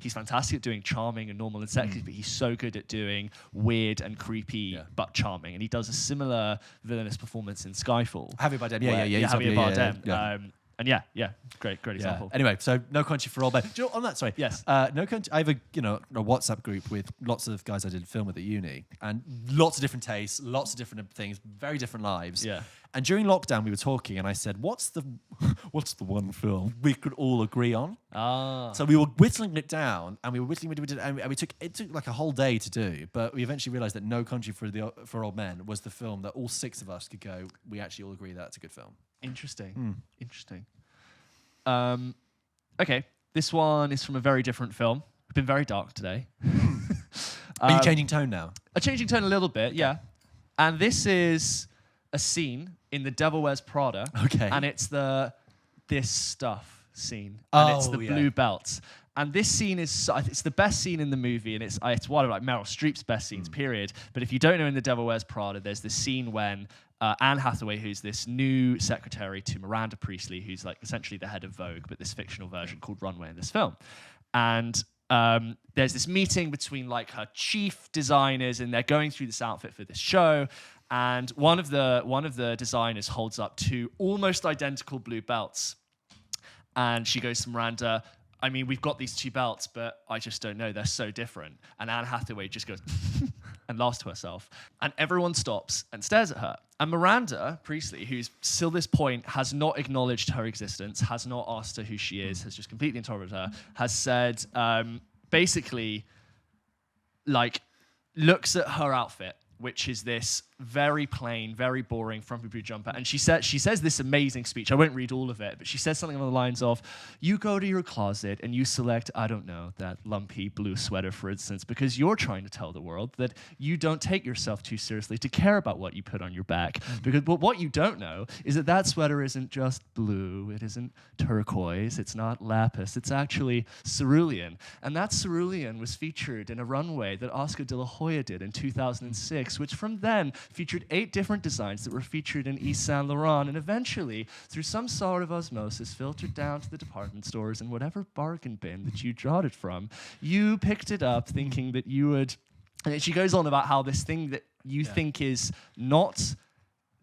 he's fantastic at doing charming and normal and sexy, but he's so good at doing weird and creepy but charming. And he does a similar villainous performance in Skyfall. Javier Bardem, Javier Bardem. And great example. Anyway, so No Country for Old Men. Do you know, on that, sorry. Yes. No Country. I have a WhatsApp group with lots of guys I did film with at uni, and lots of different tastes, lots of different things, very different lives. Yeah. And during lockdown, we were talking, and I said, "What's the one film we could all agree on?" So we were whittling it down, and it took like a whole day to do, but we eventually realized that No Country for Old Men was the film that all six of us could go, we actually all agree that's a good film. Interesting. Okay, this one is from a very different film. We've been very dark today. Are you changing tone now? Changing tone a little bit, yeah. And this is a scene in The Devil Wears Prada. Okay. And it's this stuff scene. And it's the blue belts. And this scene it's the best scene in the movie, and it's one of like Meryl Streep's best scenes, period. But if you don't know, in The Devil Wears Prada, there's this scene when Anne Hathaway, who's this new secretary to Miranda Priestley, who's like essentially the head of Vogue, but this fictional version called Runway in this film. And there's this meeting between like her chief designers, and they're going through this outfit for this show. And one of the designers holds up two almost identical blue belts, and she goes to Miranda, I mean, we've got these two belts, but I just don't know. They're so different. And Anne Hathaway just goes and laughs to herself. And everyone stops and stares at her. And Miranda Priestley, who's still this point has not acknowledged her existence, has not asked her who she is, has just completely intolerant her, has said, basically, like, looks at her outfit which is this very plain, very boring frumpy blue jumper. And she says this amazing speech. I won't read all of it, but she says something along the lines of, you go to your closet and you select, I don't know, that lumpy blue sweater, for instance, because you're trying to tell the world that you don't take yourself too seriously to care about what you put on your back. But what you don't know is that that sweater isn't just blue, it isn't turquoise, it's not lapis, it's actually cerulean. And that cerulean was featured in a runway that Oscar de la Hoya did in 2006, which from then featured 8 different designs that were featured in Yves Saint Laurent, and eventually, through some sort of osmosis, filtered down to the department stores and whatever bargain bin that you drawed it from, you picked it up thinking that you would. And then she goes on about how this thing that you think is not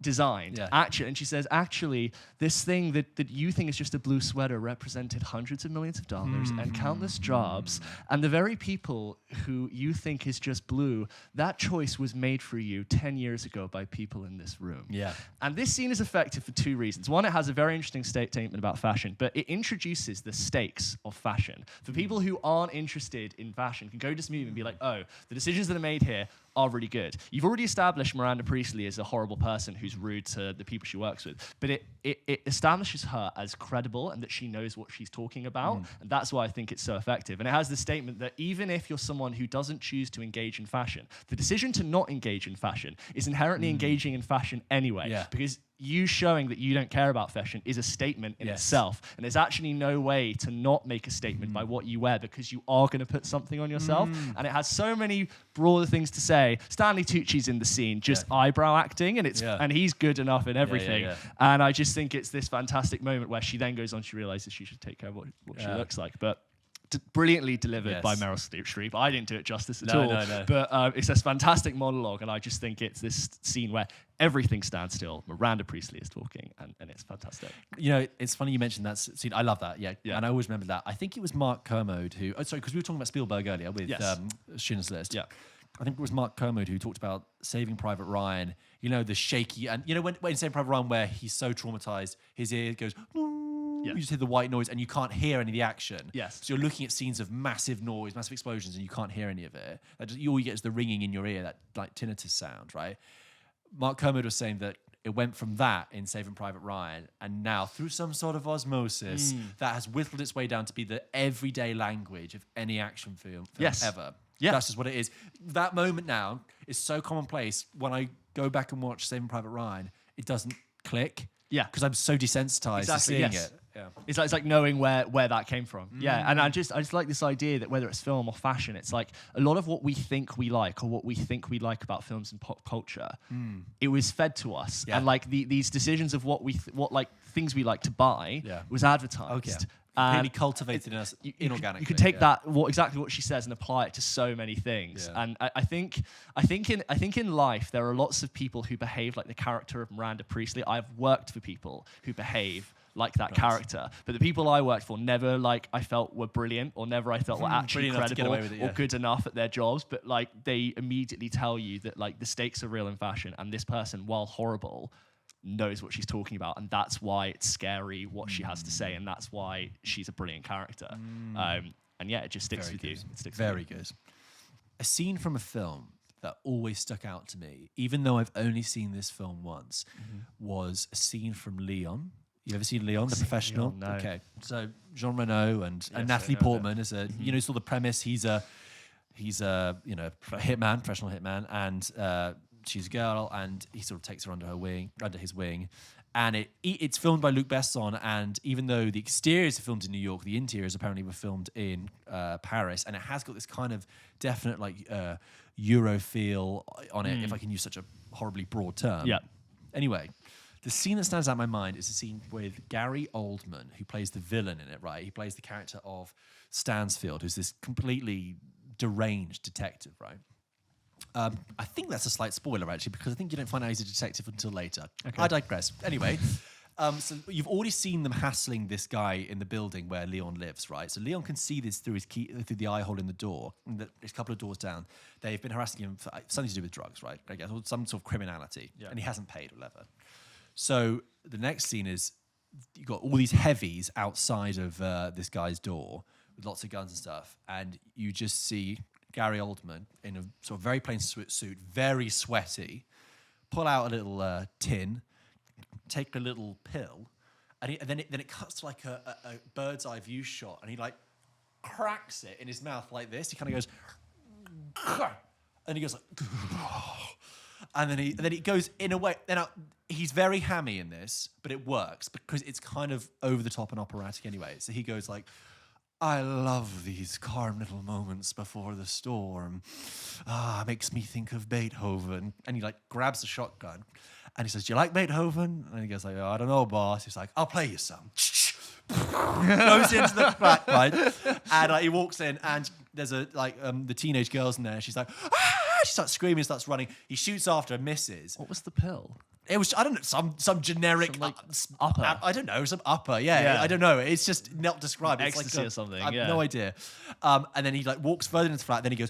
designed, actually, and she says, actually, this thing that you think is just a blue sweater represented hundreds of millions of dollars and countless jobs, and the very people who you think is just blue, that choice was made for you 10 years ago by people in this room. Yeah. And this scene is effective for 2 reasons. One, it has a very interesting statement about fashion, but it introduces the stakes of fashion. For people who aren't interested in fashion, can go to this movie and be like, oh, the decisions that are made here are really good. You've already established Miranda Priestley as a horrible person who's rude to the people she works with, but it establishes her as credible and that she knows what she's talking about, and that's why I think it's so effective. And it has the statement that even if you're someone who doesn't choose to engage in fashion, the decision to not engage in fashion is inherently engaging in fashion anyway, because you showing that you don't care about fashion is a statement in itself. And there's actually no way to not make a statement by what you wear, because you are going to put something on yourself. And it has so many broader things to say. Stanley Tucci's in the scene, just eyebrow acting, and and he's good enough in everything. And I just think it's this fantastic moment where she then goes on, she realizes she should take care of what she looks like. But brilliantly delivered by Meryl Streep. I didn't do it justice at all. No. But it's this fantastic monologue, and I just think it's this scene where everything stands still. Miranda Priestley is talking, and it's fantastic. You know, it's funny you mentioned that scene. I love that, and I always remember that. I think it was Mark Kermode who... Oh, sorry, because we were talking about Spielberg earlier with Schindler's List. Yeah. I think it was Mark Kermode who talked about Saving Private Ryan, you know, the shaky... And, you know, when Saving Private Ryan, where he's so traumatized, his ear goes... You just hear the white noise and you can't hear any of the action. Yes. So you're looking at scenes of massive noise, massive explosions, and you can't hear any of it. All you get is the ringing in your ear, that like tinnitus sound, right? Mark Kermode was saying that it went from that in Saving Private Ryan, and now through some sort of osmosis, that has whittled its way down to be the everyday language of any action film ever. Yeah. That's just what it is. That moment now is so commonplace. When I go back and watch Saving Private Ryan, it doesn't click. Yeah. Because I'm so desensitized to seeing it. Yeah. It's like knowing where that came from. Yeah, and I just like this idea that whether it's film or fashion, it's like a lot of what we think we like or what we think we like about films and pop culture, it was fed to us. Yeah. And like these decisions of what things we like to buy was advertised. Completely cultivated in us inorganically. You could take that exactly what she says and apply it to so many things. Yeah. And I think in life there are lots of people who behave like the character of Miranda Priestley. I've worked for people who behave like that character, but the people I worked for never I felt were brilliant, or never I felt were actually credible or good enough at their jobs. But they immediately tell you that the stakes are real in fashion, and this person, while horrible, knows what she's talking about, and that's why it's scary what she has to say, and that's why she's a brilliant character. And it just sticks with you. It sticks very good. A scene from a film that always stuck out to me, even though I've only seen this film once, was a scene from Leon. You ever seen Leon, the professional? Leon, no. Okay, so Jean Reno and Natalie Portman is a saw the premise. He's a hitman, professional hitman, and she's a girl, and he sort of takes her under his wing, and it's filmed by Luc Besson. And even though the exteriors are filmed in New York, the interiors apparently were filmed in Paris, and it has got this kind of definite Euro feel on it, if I can use such a horribly broad term. Yeah. Anyway. The scene that stands out in my mind is a scene with Gary Oldman, who plays the villain in it, right? He plays the character of Stansfield, who's this completely deranged detective, right? I think that's a slight spoiler, actually, because I think you don't find out he's a detective until later. Okay. I digress. Anyway, so you've already seen them hassling this guy in the building where Leon lives, right? So Leon can see this through through the eye hole in the door. And there's a couple of doors down. They've been harassing him for something to do with drugs, right? I guess, or some sort of criminality. Yeah. And he hasn't paid or whatever. So the next scene is you've got all these heavies outside of this guy's door with lots of guns and stuff, and you just see Gary Oldman in a sort of very plain suit, very sweaty, pull out a little tin, take a little pill, and then it cuts to like a bird's eye view shot, and he like cracks it in his mouth like this. He kind of goes, and he goes like, and then he goes in a way. Then he's very hammy in this, but it works because it's kind of over the top and operatic anyway. So he goes like, I love these calm little moments before the storm. Makes me think of Beethoven. And he like grabs a shotgun and he says, do you like Beethoven? And he goes like, I don't know, boss. He's like, I'll play you some. Goes into the back, right? And he walks in and there's the teenage girl's in there. She's like, she starts screaming, starts running. He shoots after her, misses. What was the pill? It was, I don't know, some generic upper. I don't know, some upper. Yeah, I don't know. It's just not described. It's Ecstasy like or something. I have no idea. And then he like walks further into the flat. Then he goes,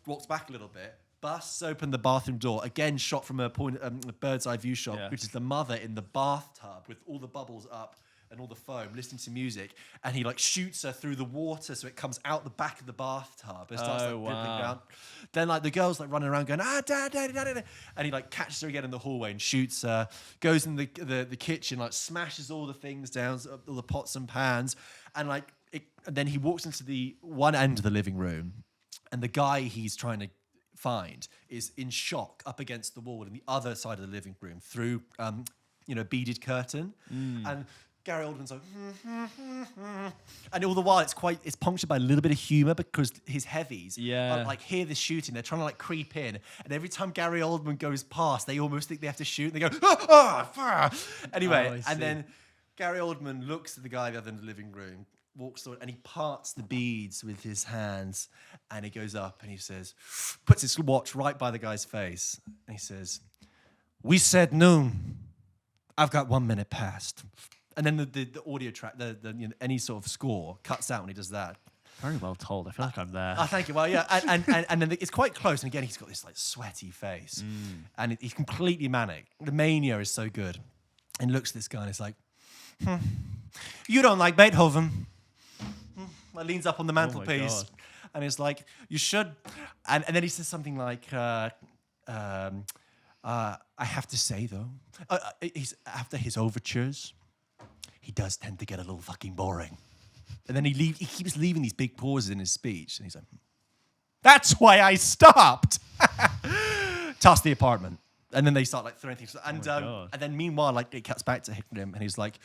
walks back a little bit, busts open the bathroom door. Again, shot from a bird's eye view shot, which is the mother in the bathtub with all the bubbles up and all the foam, listening to music, and he like shoots her through the water so it comes out the back of the bathtub and starts dripping down. Then like the girl's like running around going, dad, and he like catches her again in the hallway and shoots her, goes in the kitchen, like smashes all the things down, all the pots and pans, and and then he walks into the one end of the living room, and the guy he's trying to find is in shock up against the wall in the other side of the living room through beaded curtain. And Gary Oldman's like, and all the while it's punctured by a little bit of humor because his heavies like hear the shooting. They're trying to like creep in, and every time Gary Oldman goes past, they almost think they have to shoot. And they go, anyway, and then Gary Oldman looks at the guy the other end of the living room, walks through, and he parts the beads with his hands, and he goes up and he says, puts his watch right by the guy's face, and he says, "We said noon. I've got 1 minute past." And then the audio track, any sort of score cuts out when he does that. Very well told. I feel like I'm there. Thank you. Well, yeah, and then it's quite close. And again, he's got this like sweaty face, and he's completely manic. The mania is so good. And he looks at this guy and it's like, you don't like Beethoven. Leans up on the mantelpiece, and it's like, you should. And then he says something like, I have to say though, he's after his overtures, he does tend to get a little fucking boring. And then he keeps leaving these big pauses in his speech. And he's like, that's why I stopped. Toss the apartment. And then they start like throwing things. And then meanwhile, like it cuts back to him and he's like,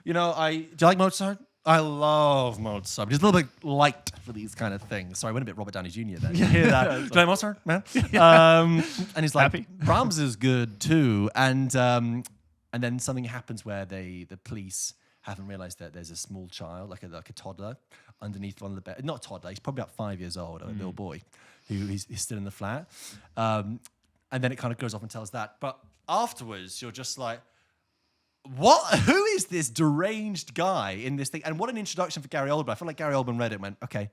do you like Mozart? I love Mozart. He's a little bit light for these kind of things. Sorry, I went a bit Robert Downey Jr. then. You hear that? Do you like Mozart, man? And he's like, Brahms is good too. And then something happens where the police haven't realized that there's a small child, like a toddler, underneath one of the bed. Not a toddler, he's probably about 5 years old, a little boy, who is still in the flat. And then it kind of goes off and tells that. But afterwards, you're just like, what? Who is this deranged guy in this thing? And what an introduction for Gary Oldman. I feel like Gary Oldman read it and went, okay,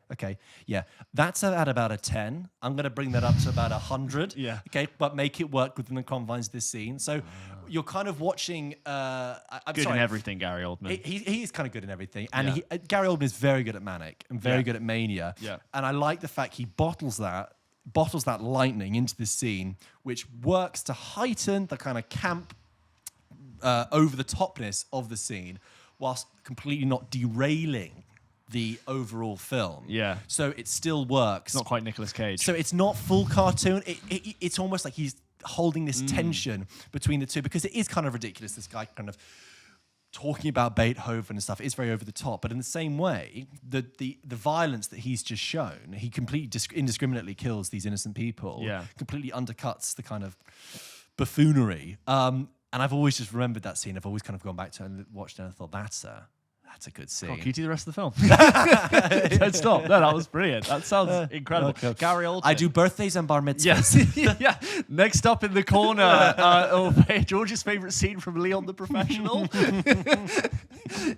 yeah, that's at about a 10. I'm going to bring that up to about 100. Yeah. Okay, but make it work within the confines of this scene. So you're kind of watching... in everything, Gary Oldman. He is kind of good in everything. And Gary Oldman is very good at manic and very good at mania. Yeah. And I like the fact he bottles that lightning into this scene, which works to heighten the kind of camp over the topness of the scene whilst completely not derailing the overall film. Yeah. So it still works. It's not quite Nicolas Cage. So it's not full cartoon. It's almost like he's holding this tension between the two because it is kind of ridiculous, this guy kind of talking about Beethoven and stuff. It's very over the top. But in the same way, the violence that he's just shown, he completely indiscriminately kills these innocent people, completely undercuts the kind of buffoonery. And I've always just remembered that scene. I've always kind of gone back to it and watched it and thought, that's a good scene. Can you do the rest of the film? Don't stop. No, that was brilliant. That sounds incredible. Okay. Gary Oldman. I do birthdays and bar mitzvahs. Yes. Yeah. Next up in the corner, George's favourite scene from Leon the Professional.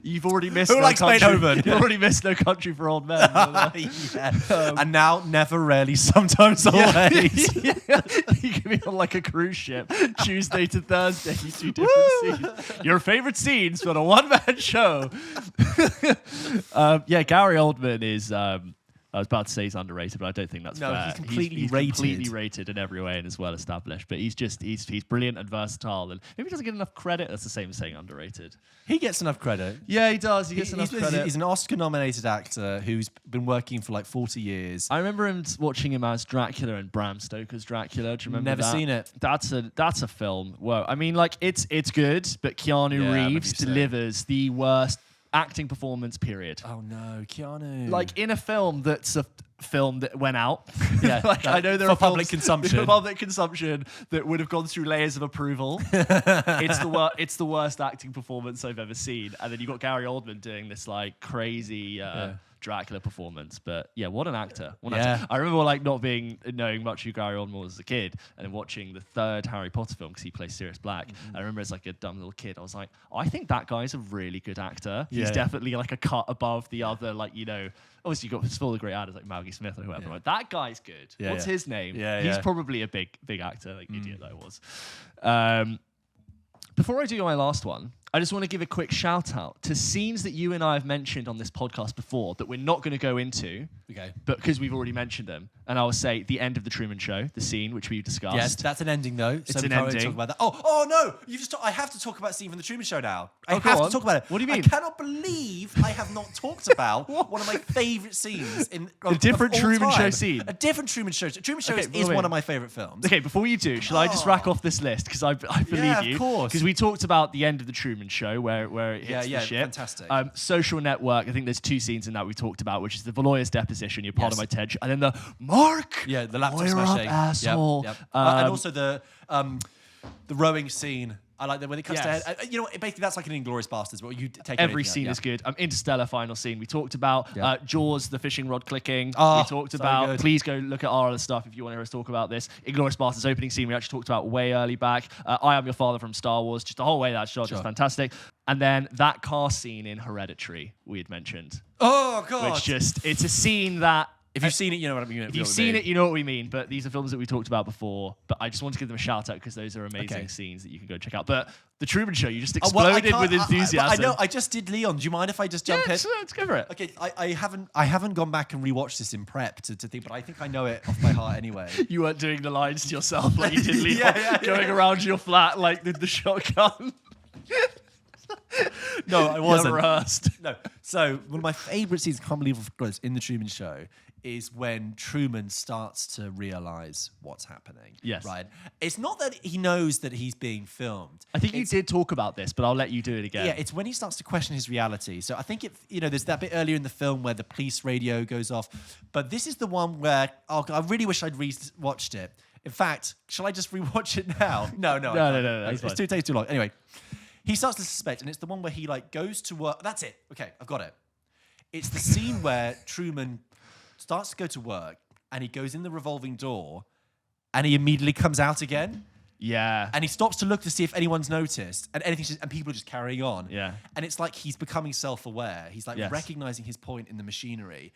You've already missed Who likes Beethoven? You've already missed No Country for Old Men. And now, never, rarely, sometimes, always. You can be on like a cruise ship, Tuesday to Thursday, two different scenes. Your favourite scenes for a one-man show. Gary Oldman is I was about to say he's underrated, but I don't think that's fair. He's completely rated. He's completely rated in every way and is well established. But he's brilliant and versatile, and maybe he doesn't get enough credit. That's the same as saying underrated. He gets enough credit. Yeah, he does. He gets enough credit. He's an Oscar-nominated actor who's been working for like 40 years. I remember watching him as Dracula in Bram Stoker's Dracula. Do you remember Never that? seen it. That's a film. Well, I mean, like it's good, but Keanu Reeves delivers the worst acting performance. Period. Oh no, Keanu! Like in a film that's a film that went out. Yeah, like I know there for are public consumption. For public consumption that would have gone through layers of approval. It's the worst acting performance I've ever seen. And then you got Gary Oldman doing this like crazy Dracula performance. But yeah, what an actor! I remember like knowing much who Gary Oldman was as a kid, and then watching the third Harry Potter film because he plays Sirius Black. I remember as like a dumb little kid, I was like, I think that guy's a really good actor. He's definitely like a cut above the other, like, you know. Obviously, you got full of great actors like Maggie Smith or whoever. Like, that guy's good. What's his name? He's probably a big actor, like idiot that I was. Before I do my last one, I just want to give a quick shout out to scenes that you and I have mentioned on this podcast before that we're not going to go into, but because we've already mentioned them. And I will say the end of the Truman Show, the scene which we've discussed. Yes, that's an ending though. It's an ending. Talk about that. Oh no! I have to talk about the scene from the Truman Show now. I have to talk about it. What do you mean? I cannot believe I have not talked about one of my favourite scenes in a different Truman Show scene. A different Truman Show. Truman Show is one of my favourite films. Okay, before you do, shall I just rack off this list because I believe you? Of course. Because we talked about the end of the Truman Show where it hits the ship. Fantastic. Social Network. I think there's two scenes in that we talked about, which is the lawyer's deposition. You're part of my Ted, and then the Mark. Yeah, the laptop Lawyer smashing. Up, asshole. Yep. And also the rowing scene. I like that when it comes to you know what, basically that's like an Inglourious Basterds. But you take every scene is good. Interstellar final scene we talked about. Jaws, the fishing rod clicking. We talked about. Good. Please go look at our other stuff if you want to hear us talk about this. Inglourious Basterds opening scene we actually talked about way early back. I Am Your Father from Star Wars. Just the whole way that shot, just fantastic. And then that car scene in Hereditary we had mentioned. Oh god! Which it's a scene that. If you've seen it, you know what I mean. If you've seen it, you know what we mean. But these are films that we talked about before. But I just want to give them a shout out because those are amazing scenes that you can go check out. But the Truman Show, you just exploded with enthusiasm. I know. I just did Leon. Do you mind if I just jump in? Let's go for it. Okay. I haven't gone back and rewatched this in prep to think, but I think I know it off by heart anyway. You weren't doing the lines to yourself like you did Leon, going around your flat like the shotgun. No, I wasn't. Rehearsed. No. So one of my favourite scenes, I can't believe I've got this, in the Truman Show, is when Truman starts to realise what's happening. Yes. Right? It's not that he knows that he's being filmed. I think you did talk about this, but I'll let you do it again. Yeah, it's when he starts to question his reality. So I think there's that bit earlier in the film where the police radio goes off. But this is the one where I really wish I'd watched it. In fact, shall I just rewatch it now? No. It's takes too long. Anyway, he starts to suspect, and it's the one where he like goes to work. That's it. Okay, I've got it. It's the scene where Truman starts to go to work, and he goes in the revolving door, and he immediately comes out again. Yeah. And he stops to look to see if anyone's noticed, and and people are just carrying on. Yeah. And it's like he's becoming self-aware. He's like recognizing his point in the machinery,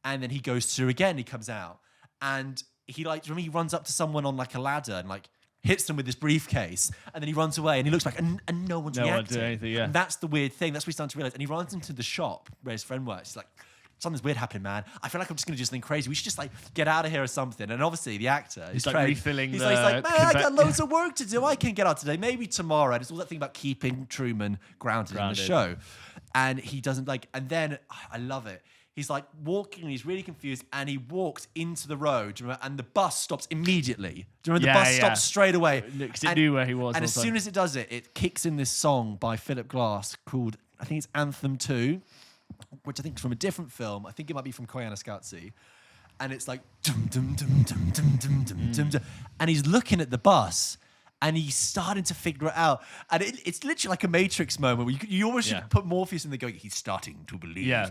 and then he goes through again. He comes out, and he runs up to someone on like a ladder and like hits them with his briefcase, and then he runs away, and he looks back, and no one's reacting. No one did anything. Yeah. And that's the weird thing. That's what he's starting to realize. And he runs into the shop where his friend works. He's like, something's weird happening, man. I feel like I'm just going to do something crazy. We should just like get out of here or something. And obviously the actor, he's like refilling. He's like, man, I got loads of work to do. I can get out today, maybe tomorrow. And it's all that thing about keeping Truman grounded in the show. And he doesn't like. And then I love it. He's like walking, and he's really confused, and he walks into the road, do you remember? And the bus stops immediately. Do you remember the bus stops straight away? Because it knew where he was. And as soon as it does it, it kicks in this song by Philip Glass called, I think it's Anthem 2, which I think is from a different film. I think it might be from Koyaanisqatsi. And it's like, dum, dum, dum, dum, dum, dum, dum, dum, dum. And he's looking at the bus, and he's starting to figure it out. And it's literally like a Matrix moment where you almost should put Morpheus in the going, he's starting to believe. Yeah.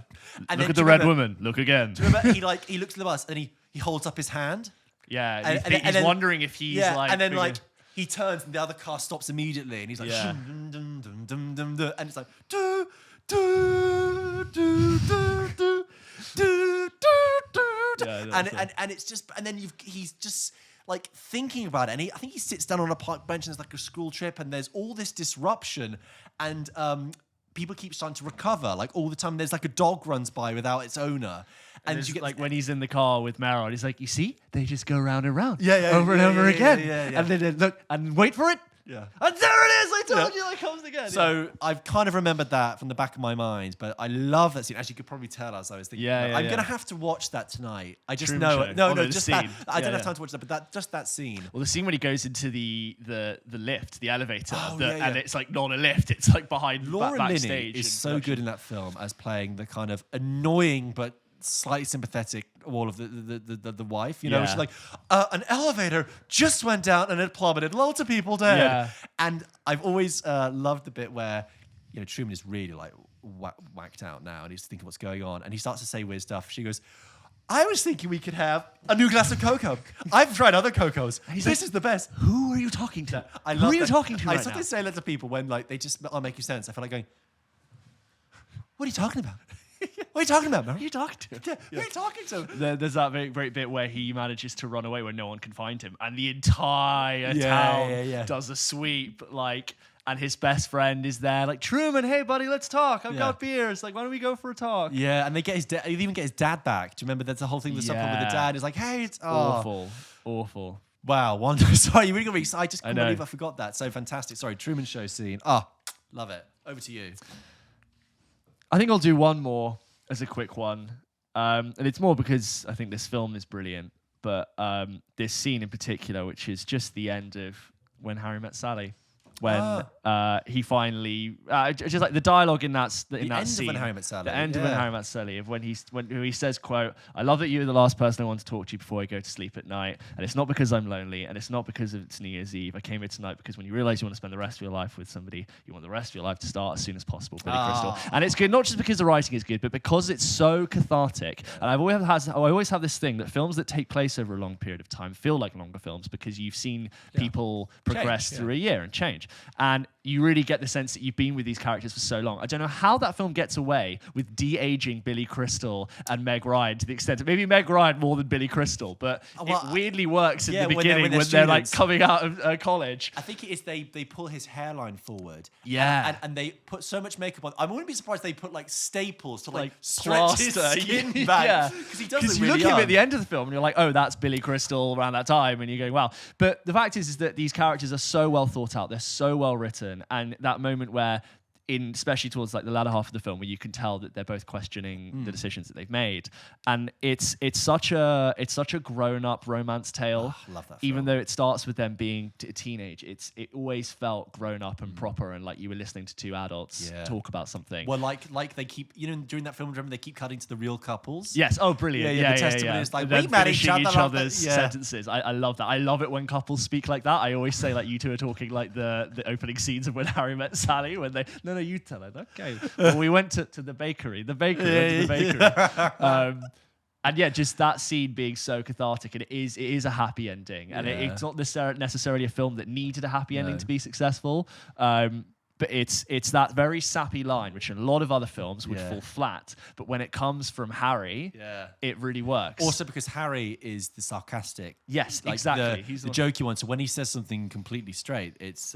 And look at the red woman. Look again. Do you remember he looks at the bus and he holds up his hand? Yeah. And he's wondering if he's like... And then like he turns and the other car stops immediately and he's like... Dum, dum, dum, dum, dum, dum, and it's like... Do, do, do, do, do, do, do, do. And it's just... And then he's just... like thinking about it, and I think he sits down on a park bench, and there's like a school trip, and there's all this disruption, and people keep starting to recover. Like all the time, there's like a dog runs by without its owner. And you get like when he's in the car with Meryl, he's like, you see, they just go round and round, Yeah, over and over again, yeah. and then they look and wait for it, Yeah. and there it is. I told you, it comes again. So I've kind of remembered that from the back of my mind, but I love that scene. As you could probably tell, as I was thinking, I'm gonna have to watch that tonight. I just Truman know Show. it. No, the just scene. that. I don't have time to watch that, but just that scene. Well, the scene when he goes into the lift, the elevator, Oh, and it's like not a lift; it's like behind Laura backstage. Linney is so good in that film as playing the kind of annoying but slightly sympathetic all of the wife, you know, she's like, an elevator just went down and it plummeted, loads of people dead. Yeah. And I've always loved the bit where, you know, Truman is really like whacked out now and he's thinking what's going on and he starts to say weird stuff. She goes, I was thinking we could have a new glass of cocoa. I've tried other cocos. This is the best. Who are you talking to? I Who love are you that. talking to I right now? sometimes say that to people when like they just aren't making sense. I feel like going, what are you talking about? What are you talking about, man? Who are you talking to? Who are you talking to? There's that very great bit where he manages to run away when no one can find him, and the entire Yeah, town yeah, yeah. does a sweep, like, and his best friend is there, like, Truman, hey buddy, let's talk. I've got beers. Like, why don't we go for a talk? Yeah, and they get they even get his dad back. Do you remember that's the whole thing with something with the dad? It's like, hey, it's Awful. Wow, sorry, you really got me excited. I just couldn't know. believe I forgot that. So fantastic. Sorry, Truman Show scene. Love it. Over to you. I think I'll do one more as a quick one. And it's more because I think this film is brilliant. But this scene in particular, which is just the end of When Harry Met Sally. When he finally, just like the dialogue in that end of scene, When Harry Met Sally. the end of When Harry Met Sally, of when he says, "quote I love that you were the last person I want to talk to before I go to sleep at night, and it's not because I'm lonely, and it's not because it's New Year's Eve. I came here tonight because when you realize you want to spend the rest of your life with somebody, you want the rest of your life to start as soon as possible." Billy Crystal, and it's good not just because the writing is good, but because it's so cathartic. And I always have this thing that films that take place over a long period of time feel like longer films because you've seen people progress through a year and change. And you really get the sense that you've been with these characters for so long. I don't know how that film gets away with de-aging Billy Crystal and Meg Ryan to the extent that maybe Meg Ryan more than Billy Crystal, but it weirdly works in the beginning when they're like coming out of college. I think it is they pull his hairline forward. Yeah. And they put so much makeup on. I wouldn't be surprised they put like staples to like plaster. stretch his skin back. Yeah. Because he does Because look you really look at him young. at the end of the film and you're like, oh, that's Billy Crystal around that time, and you're going, wow. But the fact is that these characters are so well thought out, they're so well written, and that moment where, especially towards like the latter half of the film, where you can tell that they're both questioning the decisions that they've made, and it's such a grown-up romance tale. I love that Even film. though it starts with them being a teenage, it always felt grown up and proper, and like you were listening to two adults talk about something. Well, like they keep, you know, during that film, remember they keep cutting to the real couples. Yes. Oh, brilliant. Yeah, Yeah. the testimony is like, And then we met finishing each other. other's sentences. I love that. I love it when couples speak like that. I always say like you two are talking like the opening scenes of When Harry Met Sally, when they no you tell it. Okay. Well, we went to the bakery. The bakery. And yeah, just that scene being so cathartic, and it is a happy ending, and it's not necessarily a film that needed a happy ending to be successful. But it's that very sappy line, which in a lot of other films would fall flat. But when it comes from Harry, it really works. Also because Harry is the sarcastic. Yes, like exactly. He's the jokey one. So when he says something completely straight, it's...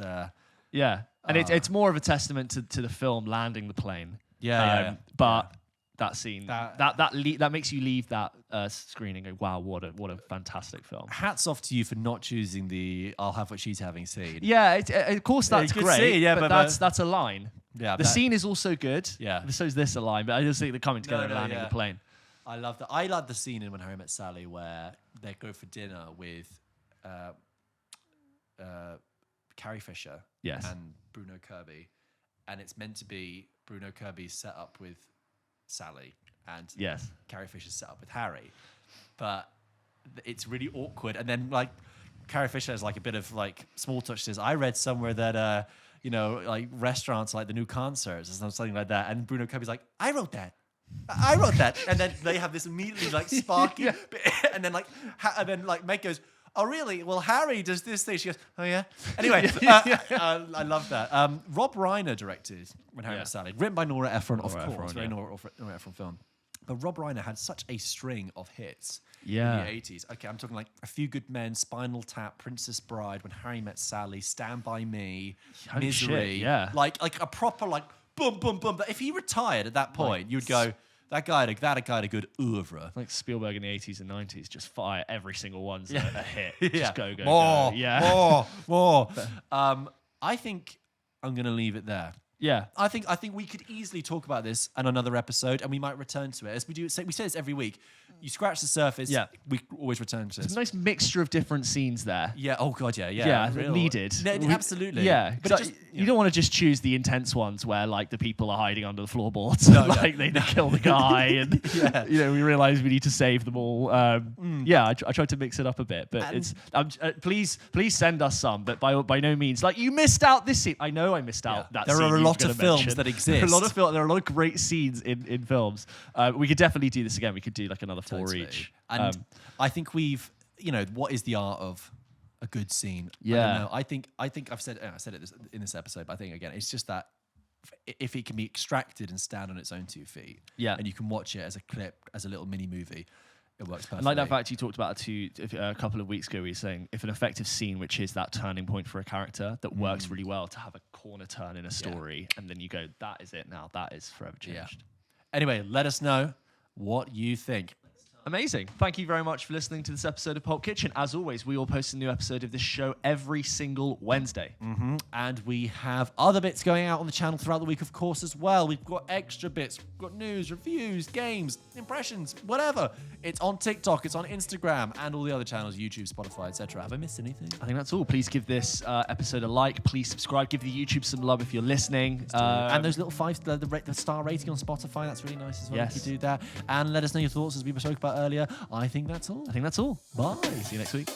and it's more of a testament to the film landing the plane. But that scene, that makes you leave that screening and go, wow, what a fantastic film. Hats off to you for not choosing the "I'll have what she's having" scene. Yeah, of course that's good great. scene, yeah, but that's a line. Yeah, the scene is also good. Yeah, so is this a line? But I just think they're coming together and landing the plane. I love that. I love the scene in When Harry Met Sally where they go for dinner with Carrie Fisher and Bruno Kirby, and it's meant to be Bruno Kirby's set up with Sally and Carrie Fisher's set up with Harry, but it's really awkward. And then like Carrie Fisher has like a bit of like small touch. Says, I read somewhere that you know, like restaurants like the new concerts or something like that, and Bruno Kirby's like, I wrote that, and then they have this immediately like sparky, and then like Meg goes, oh really? Well, Harry does this thing. She goes, oh yeah. Anyway, I love that. Rob Reiner directed When Harry Met Sally, written by Nora Ephron, of course, very Nora Ephron film. But Rob Reiner had such a string of hits in the 80s. Okay, I'm talking like A Few Good Men, Spinal Tap, Princess Bride, When Harry Met Sally, Stand By Me, Misery. Shit, like a proper like boom, boom, boom. If he retired at that point, you'd go, that guy had a good oeuvre. Like Spielberg in the 80s and 90s, just fire every single one's a hit. Just go, more, go. Yeah. more. I think I'm going to leave it there. Yeah. I think we could easily talk about this on another episode, and we might return to it. As we do, we say this every week. You scratch the surface. Yeah. We always return to this. There's a nice mixture of different scenes there. Yeah. Oh God. Yeah. Yeah. Needed. Absolutely. Yeah. But you don't want to just choose the intense ones where like the people are hiding under the floorboards. Like they kill the guy, and we realize we need to save them all. Yeah. I tried to mix it up a bit, but it's please send us some. But by no means like you missed out this scene. I know I missed out that. There scene are a lot of films that exist. There are a lot of great scenes in films. We could definitely do this again. We could do like another 4 each. And I think we've, what is the art of a good scene? Yeah. I don't know. I think I said it in this episode, but I think again, it's just that if it can be extracted and stand on its own 2 feet, and you can watch it as a clip, as a little mini movie, it works perfectly. And like that fact you talked about a couple of weeks ago, where you're saying if an effective scene, which is that turning point for a character that works really well, to have a corner turn in a story, and then you go, that is it now, that is forever changed. Yeah. Anyway, let us know what you think. Amazing. Thank you very much for listening to this episode of Pulp Kitchen. As always, we will post a new episode of this show every single Wednesday. And we have other bits going out on the channel throughout the week, of course, as well. We've got extra bits. We've got news, reviews, games, impressions, whatever. It's on TikTok, it's on Instagram, and all the other channels, YouTube, Spotify, etc. Have I missed anything? I think that's all. Please give this episode a like. Please subscribe. Give the YouTube some love if you're listening. And those little the star rating on Spotify, that's really nice as well. Yes. If you do that. And let us know your thoughts as we spoke about earlier. I think that's all. Bye. See you next week.